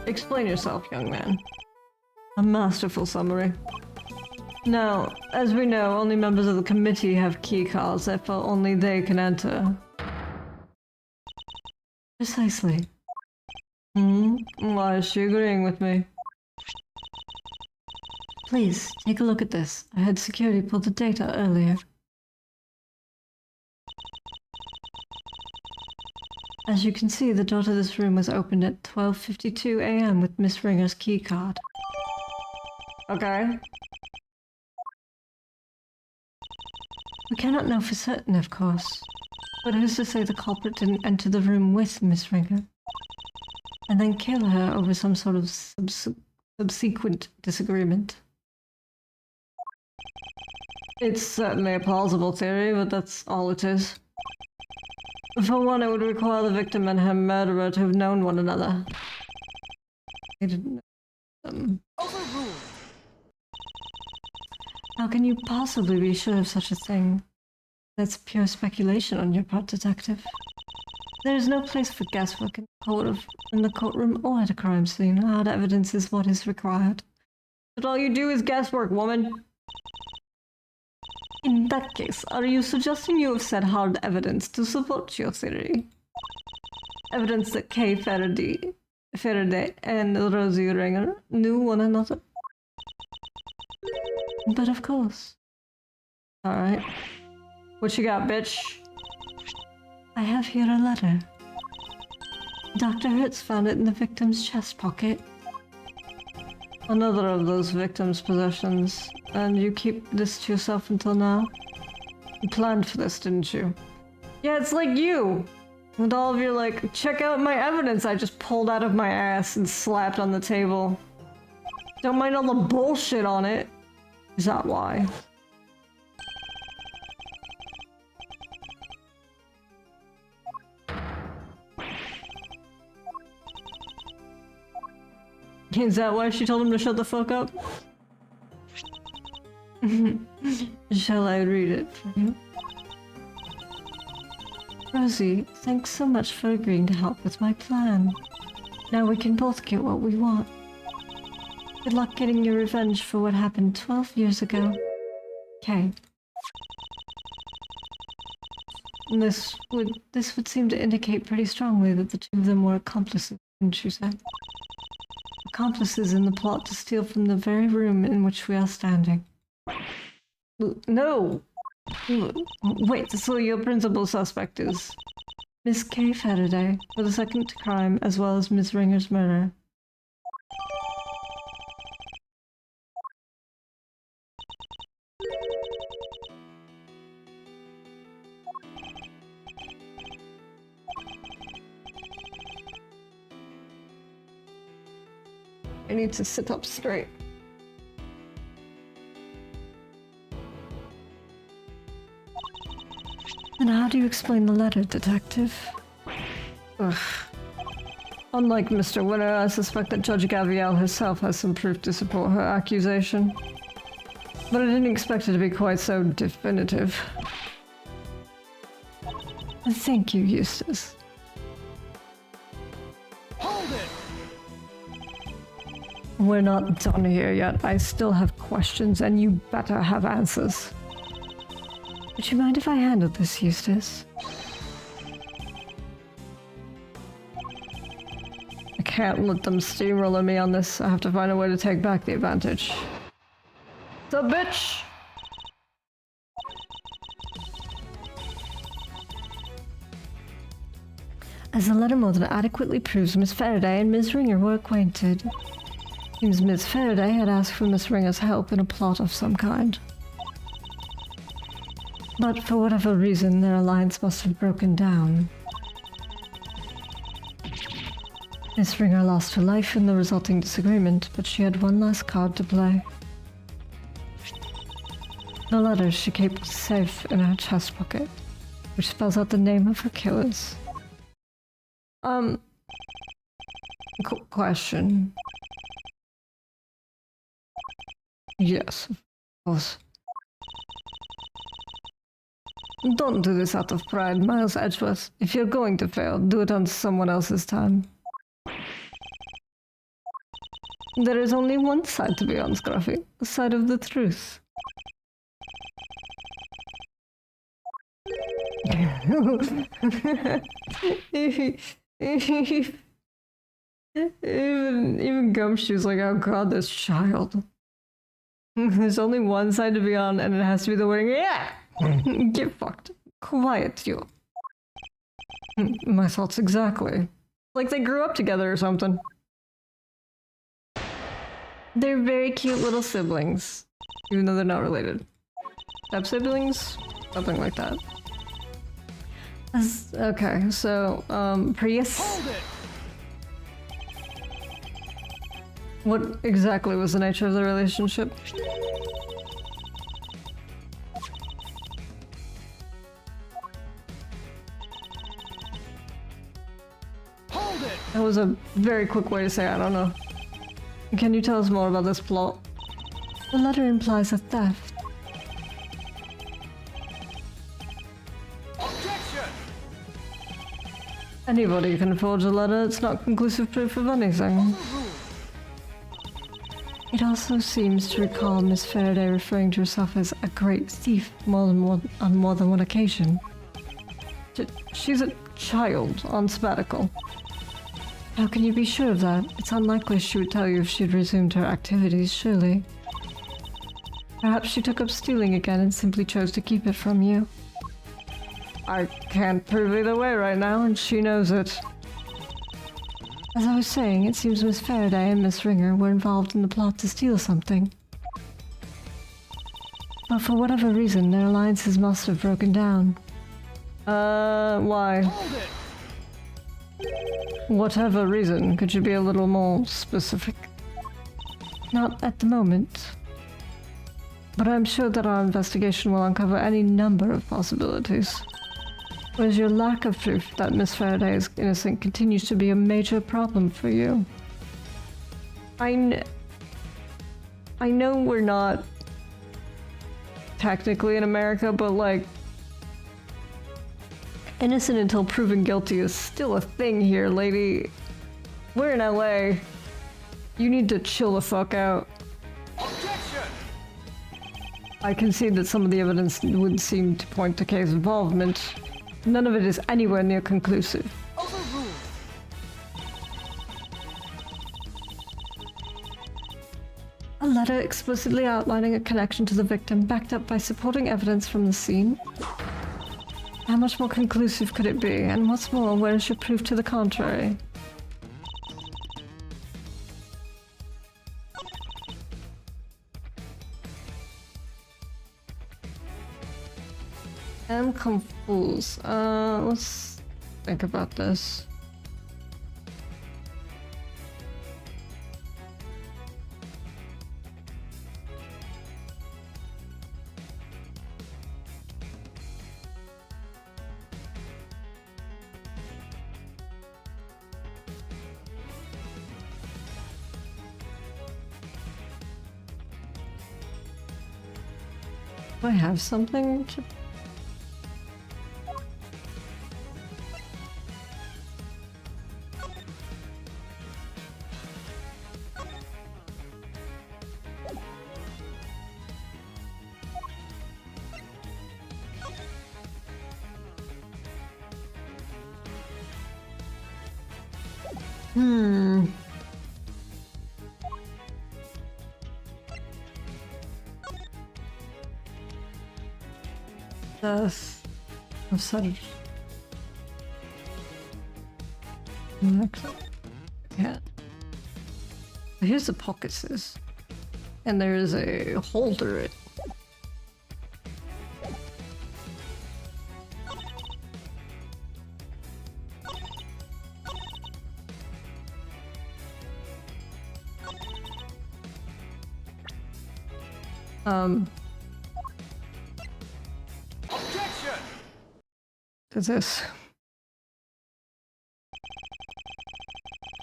Explain yourself, young man. A masterful summary. Now, as we know, only members of the committee have key cards, therefore only they can enter. Precisely. Why is she agreeing with me? Please, take a look at this. I had security pull the data earlier. As you can see, the door to this room was opened at 12:52 a.m. with Miss Ringer's key card. Okay. We cannot know for certain, of course. But who's to say the culprit didn't enter the room with Miss Ringer? And then kill her over some sort of subsequent disagreement? It's certainly a plausible theory, but that's all it is. For one, it would require the victim and her murderer to have known one another. They didn't know them. Overruled. How can you possibly be sure of such a thing? That's pure speculation on your part, detective. There is no place for guesswork in the courtroom or at a crime scene. Hard evidence is what is required. But all you do is guesswork, woman. In that case, are you suggesting you have said hard evidence to support your theory? Evidence that Kay Faraday and Rosie Ringer knew one another? But of course. Alright. What you got, bitch? I have here a letter. Dr. Hertz found it in the victim's chest pocket. Another of those victim's possessions. And you keep this to yourself until now? You planned for this, didn't you? Yeah, it's like you! With all of your, like, check out my evidence I just pulled out of my ass and slapped on the table. Don't mind all the bullshit on it. Is that why? Is that why she told him to shut the fuck up? Shall I read it for you? Rosie, thanks so much for agreeing to help with my plan. Now we can both get what we want. Good luck getting your revenge for what happened 12 years ago. Okay. This would seem to indicate pretty strongly that the two of them were accomplices, wouldn't you say? Accomplices in the plot to steal from the very room in which we are standing. No! Wait, so your principal suspect is Miss Kay Faraday for the second crime as well as Miss Ringer's murder. I need to sit up straight. And how do you explain the letter, Detective? Ugh. Unlike Mr. Winner, I suspect that Judge Gavielle herself has some proof to support her accusation. But I didn't expect it to be quite so definitive. Thank you, Eustace. Hold it! We're not done here yet. I still have questions, and you better have answers. Would you mind if I handled this, Eustace? I can't let them steamroller me on this. I have to find a way to take back the advantage. So, bitch! As the letter more than adequately proves, Miss Faraday and Miss Ringer were acquainted. Seems Miss Faraday had asked for Miss Ringer's help in a plot of some kind. But for whatever reason, their alliance must have broken down. Miss Ringer lost her life in the resulting disagreement, but she had one last card to play. The letter she kept safe in her chest pocket, which spells out the name of her killers. Question. Yes, of course. Don't do this out of pride, Miles Edgeworth. If you're going to fail, do it on someone else's time. There is only one side to be on, Scruffy. The side of the truth. even Gumshoe's like, oh god, this child. There's only one side to be on, and it has to be the winning. Yeah! Get fucked. Quiet, you. My thoughts exactly. Like they grew up together or something. They're very cute little siblings, even though they're not related. Step siblings? Something like that. Okay, so, Prius? Hold it! What exactly was the nature of the relationship? Hold it! That was a very quick way to say I don't know. Can you tell us more about this plot? The letter implies a theft. Objection! Anybody can forge a letter, it's not conclusive proof of anything. Overruled. It also seems to recall Miss Faraday referring to herself as a great thief on more than one occasion. She's a child on sabbatical. How can you be sure of that? It's unlikely she would tell you if she'd resumed her activities, surely. Perhaps she took up stealing again and simply chose to keep it from you. I can't prove either way right now, and she knows it. As I was saying, it seems Miss Faraday and Miss Ringer were involved in the plot to steal something. But for whatever reason, their alliances must have broken down. Why? Hold it! Whatever reason, could you be a little more specific? Not at the moment. But I'm sure that our investigation will uncover any number of possibilities. Whereas your lack of proof that Miss Faraday is innocent continues to be a major problem for you. I know we're not technically in America, but like, Innocent until proven guilty is still a thing here, lady. We're in LA. You need to chill the fuck out. Objection! I concede that some of the evidence would seem to point to case involvement. None of it is anywhere near conclusive. Overruled. A letter explicitly outlining a connection to the victim, backed up by supporting evidence from the scene. How much more conclusive could it be? And what's more, where is your proof to the contrary? I'm confused. Let's think about this. Do I have something to... Death of such... Yeah. Here's the pocket sis. And there is a holder it. Objection! Is this?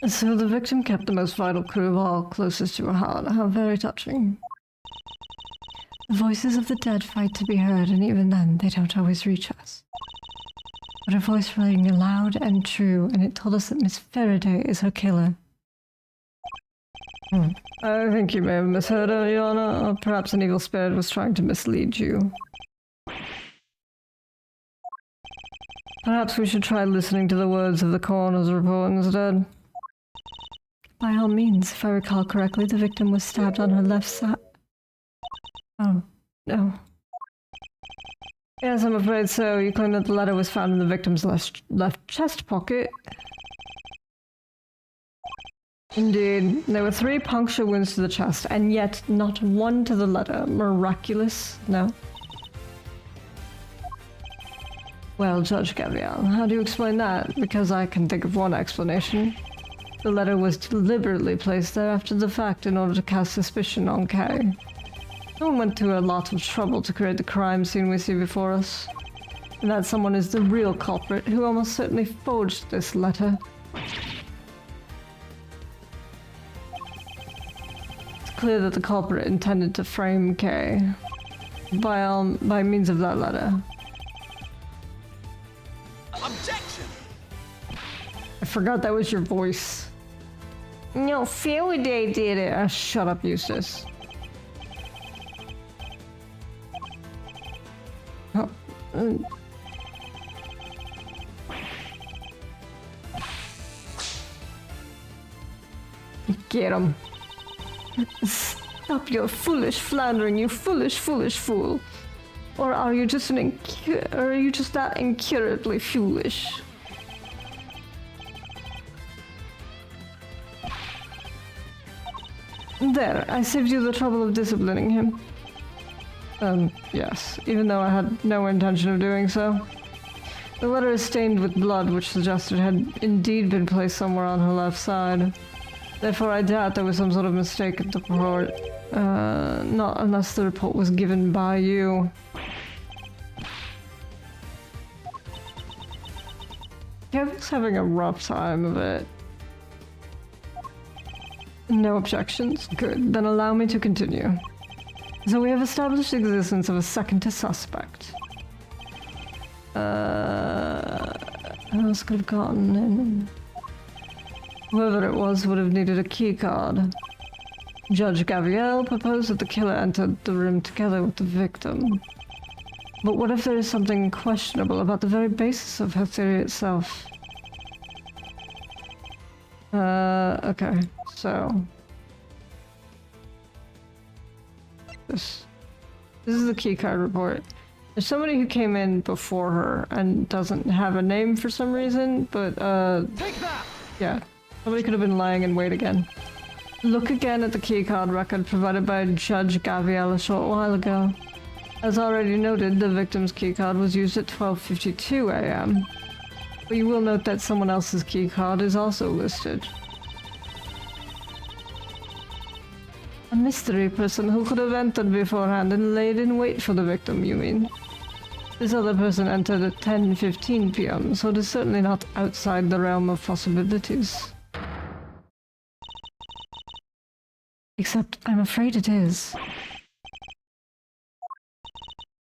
So the victim kept the most vital clue of all closest to her heart. How very touching. The voices of the dead fight to be heard, and even then, they don't always reach us. But her voice rang loud and true, and it told us that Miss Faraday is her killer. I think you may have misheard her, Your Honor, or perhaps an evil spirit was trying to mislead you. Perhaps we should try listening to the words of the coroner's report instead. By all means, if I recall correctly, the victim was stabbed on her left side. Oh, no. Yes, I'm afraid so. You claim that the letter was found in the victim's left chest pocket. Indeed. There were 3 puncture wounds to the chest, and yet not one to the letter. Miraculous? No? Well, Judge Gabrielle, how do you explain that? Because I can think of one explanation. The letter was deliberately placed there after the fact in order to cast suspicion on Kay. Someone went to a lot of trouble to create the crime scene we see before us. And that someone is the real culprit who almost certainly forged this letter. It's clear that the culprit intended to frame Kay by means of that letter. Objection! I forgot that was your voice. No, Faraday did it. Shut up, Eustace. Oh. Get him. Stop your foolish floundering, you foolish fool. Or are you just that incurably foolish? There, I saved you the trouble of disciplining him. Yes, even though I had no intention of doing so. The letter is stained with blood, which suggests it had indeed been placed somewhere on her left side. Therefore, I doubt there was some sort of mistake at the report. Not unless the report was given by you. Kevin's having a rough time of it. No objections? Good. Then allow me to continue. So we have established the existence of a second suspect. Who else could have gotten in? Whoever it was would have needed a key card. Judge Gabrielle proposed that the killer entered the room together with the victim. But what if there is something questionable about the very basis of her theory itself? Okay, so... This is the keycard report. There's somebody who came in before her and doesn't have a name for some reason, but Take that! yeah. Somebody could have been lying in wait again. Look again at the keycard record provided by Judge Gabrielle a short while ago. As already noted, the victim's keycard was used at 12:52 a.m. But you will note that someone else's keycard is also listed. A mystery person who could have entered beforehand and laid in wait for the victim, you mean? This other person entered at 10:15 p.m., so it is certainly not outside the realm of possibilities. Except, I'm afraid it is.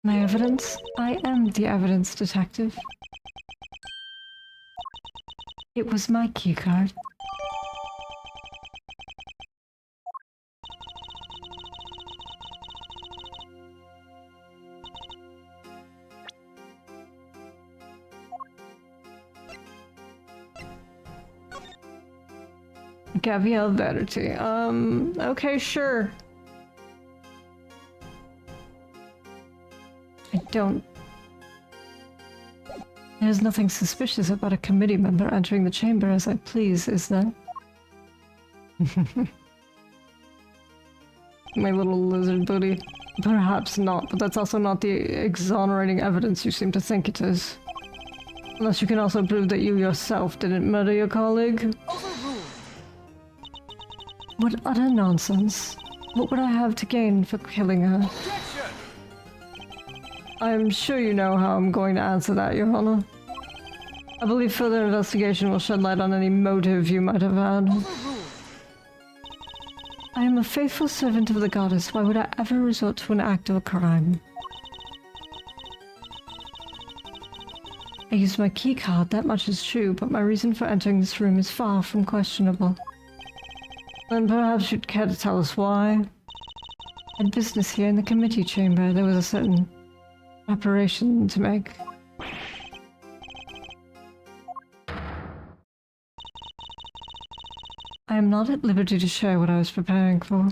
My evidence? I am the evidence detective. It was my keycard. Gabrielle Verity. Okay, sure. I don't... There's nothing suspicious about a committee member entering the chamber as I please, is there? My little lizard buddy. Perhaps not, but that's also not the exonerating evidence you seem to think it is. Unless you can also prove that you yourself didn't murder your colleague. What utter nonsense. What would I have to gain for killing her? Objection! I'm sure you know how I'm going to answer that, Your Honor. I believe further investigation will shed light on any motive you might have had. I am a faithful servant of the goddess. Why would I ever resort to an act of a crime? I used my keycard, that much is true, but my reason for entering this room is far from questionable. Then perhaps you'd care to tell us why? I had business here in the committee chamber. There was a certain preparation to make. I am not at liberty to share what I was preparing for.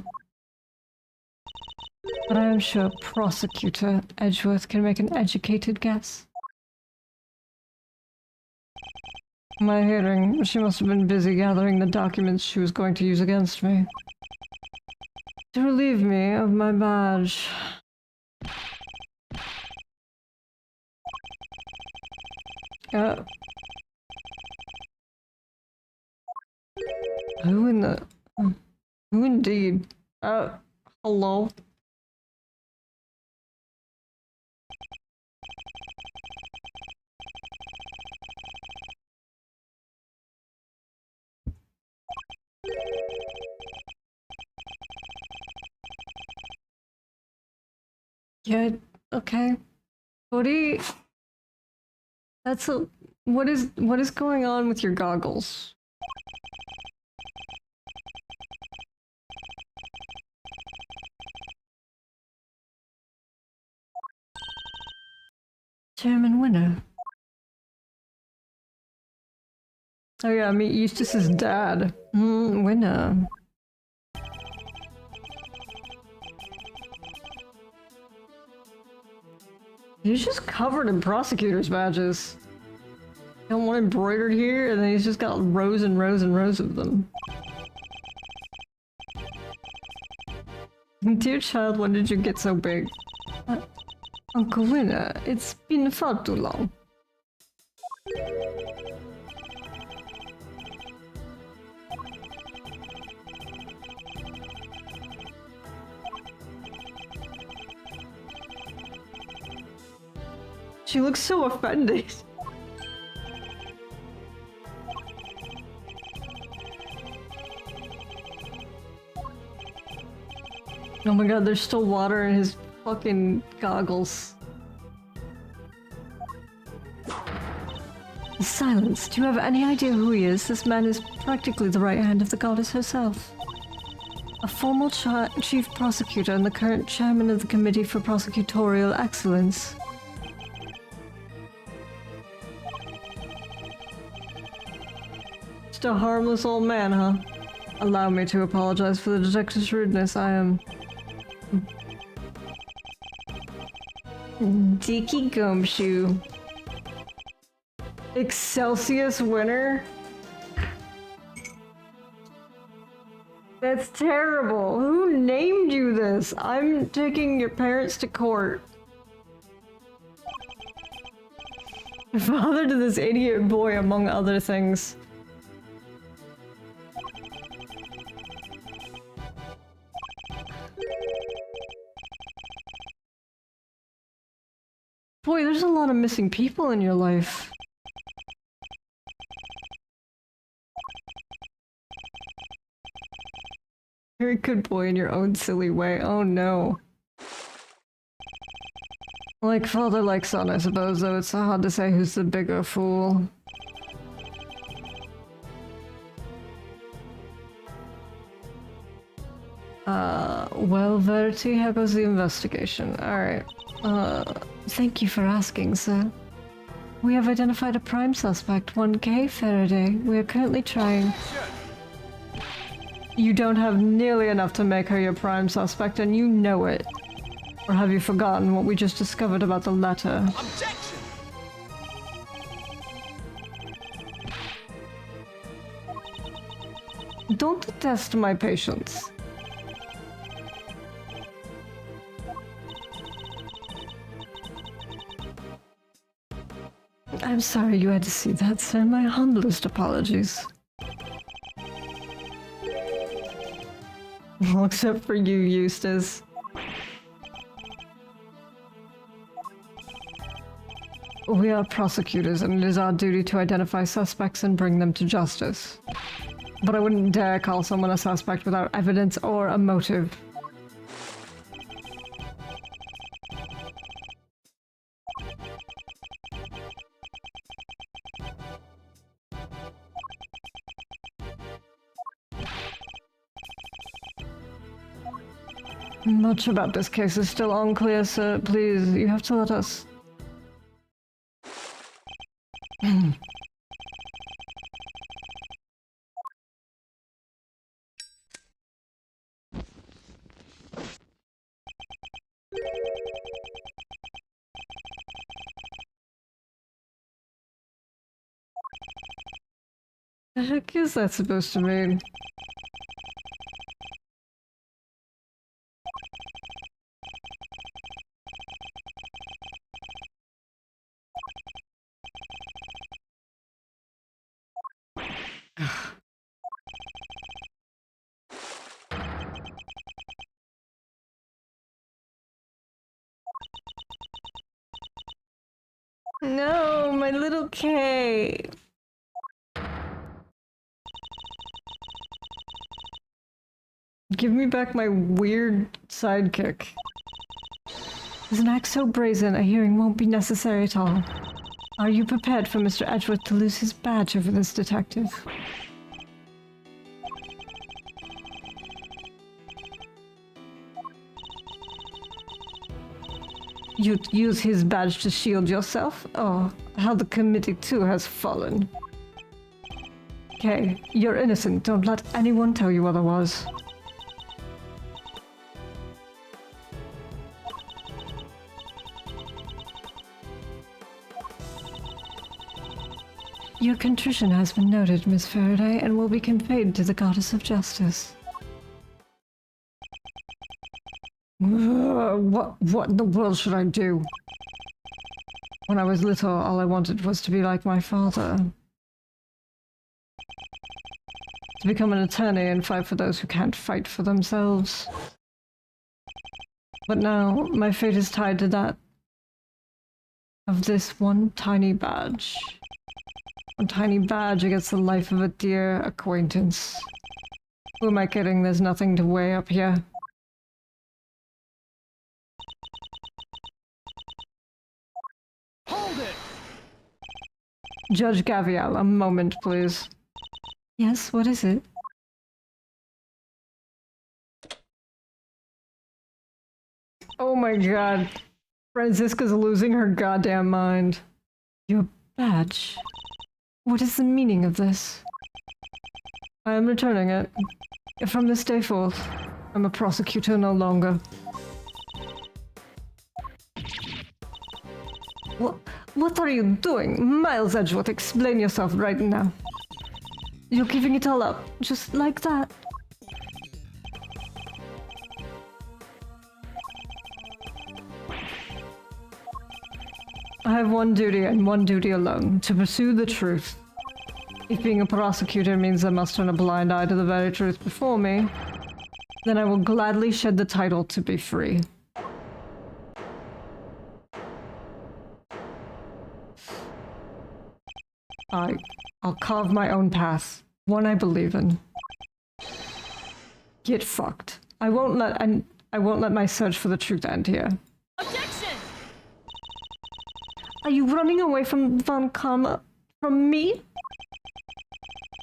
But I am sure Prosecutor Edgeworth can make an educated guess. My hearing, she must have been busy gathering the documents she was going to use against me. To relieve me of my badge. Who in the... Who indeed? Hello? Yeah, okay. Cody, that's a... what is going on with your goggles? Chairman Winner. Oh yeah, I mean Eustace's dad. Winner. He's just covered in prosecutor's badges. Got one embroidered here, and then he's just got rows and rows and rows of them. Dear child, when did you get so big? Uncle Winner, it's been far too long. She looks so offended. Oh my god, there's still water in his fucking goggles. Silence. Do you have any idea who he is? This man is practically the right hand of the goddess herself. A former chief prosecutor and the current chairman of the Committee for Prosecutorial Excellence. Just a harmless old man, huh? Allow me to apologize for the detective's rudeness. I am... Dicky Gumshoe. Excelsius winner? That's terrible. Who named you this? I'm taking your parents to court. Father to this idiot boy, among other things. Boy, there's a lot of missing people in your life. You're a good boy in your own silly way. Oh no. Like father, like son, I suppose, though it's hard to say who's the bigger fool. Well, Verity, how goes the investigation? Alright. Thank you for asking, sir. We have identified a prime suspect, 1K Faraday. We are currently trying... You don't have nearly enough to make her your prime suspect, and you know it. Or have you forgotten what we just discovered about the letter? Objection! Don't test my patience. I'm sorry you had to see that, sir. My humblest apologies. Well, except for you, Eustace. We are prosecutors, and it is our duty to identify suspects and bring them to justice. But I wouldn't dare call someone a suspect without evidence or a motive. Much about this case is still unclear, sir. Please, you have to let us... The heck is that supposed to mean? No, my little K. Give me back my weird sidekick. Is an act so brazen, a hearing won't be necessary at all. Are you prepared for Mr. Edgeworth to lose his badge over this detective? You'd use his badge to shield yourself? Oh, how the committee too has fallen. Okay, you're innocent. Don't let anyone tell you otherwise. Your contrition has been noted, Miss Faraday, and will be conveyed to the Goddess of Justice. What in the world should I do? When I was little, all I wanted was to be like my father. To become an attorney and fight for those who can't fight for themselves. But now, my fate is tied to that of this one tiny badge. One tiny badge against the life of a dear acquaintance. Who am I kidding? There's nothing to weigh up here. Hold it! Judge Gavial, a moment, please. Yes, what is it? Oh my god. Franziska's losing her goddamn mind. Your badge. What is the meaning of this? I am returning it. From this day forth, I'm a prosecutor no longer. What are you doing? Miles Edgeworth, explain yourself right now. You're giving it all up, just like that. I have one duty and one duty alone, to pursue the truth. If being a prosecutor means I must turn a blind eye to the very truth before me, then I will gladly shed the title to be free. I'll carve my own path, one I believe in. Get fucked. I won't let my search for the truth end here. Objection! Are you running away from Von Karma? From me?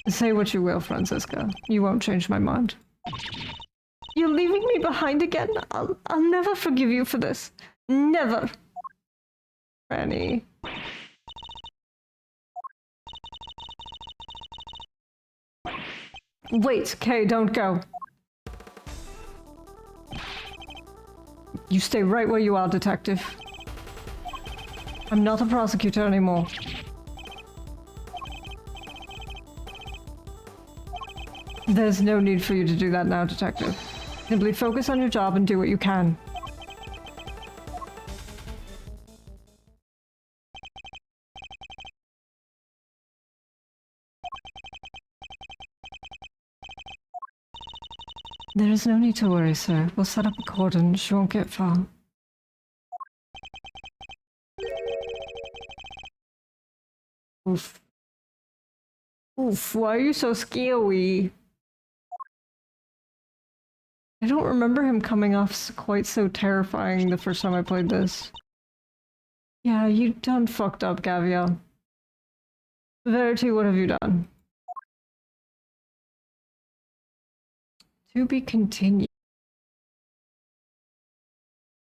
Say what you will, Franziska. You won't change my mind. You're leaving me behind again? I'll never forgive you for this. Never. Franny. Wait, Kay, don't go. You stay right where you are, detective. I'm not a prosecutor anymore. There's no need for you to do that now, detective. Simply focus on your job and do what you can. There is no need to worry, sir. We'll set up a cordon. She won't get far. Oof. Oof, why are you so scary? I don't remember him coming off quite so terrifying the first time I played this. Yeah, you done fucked up, Gavial. Verity, what have you done? To be continued.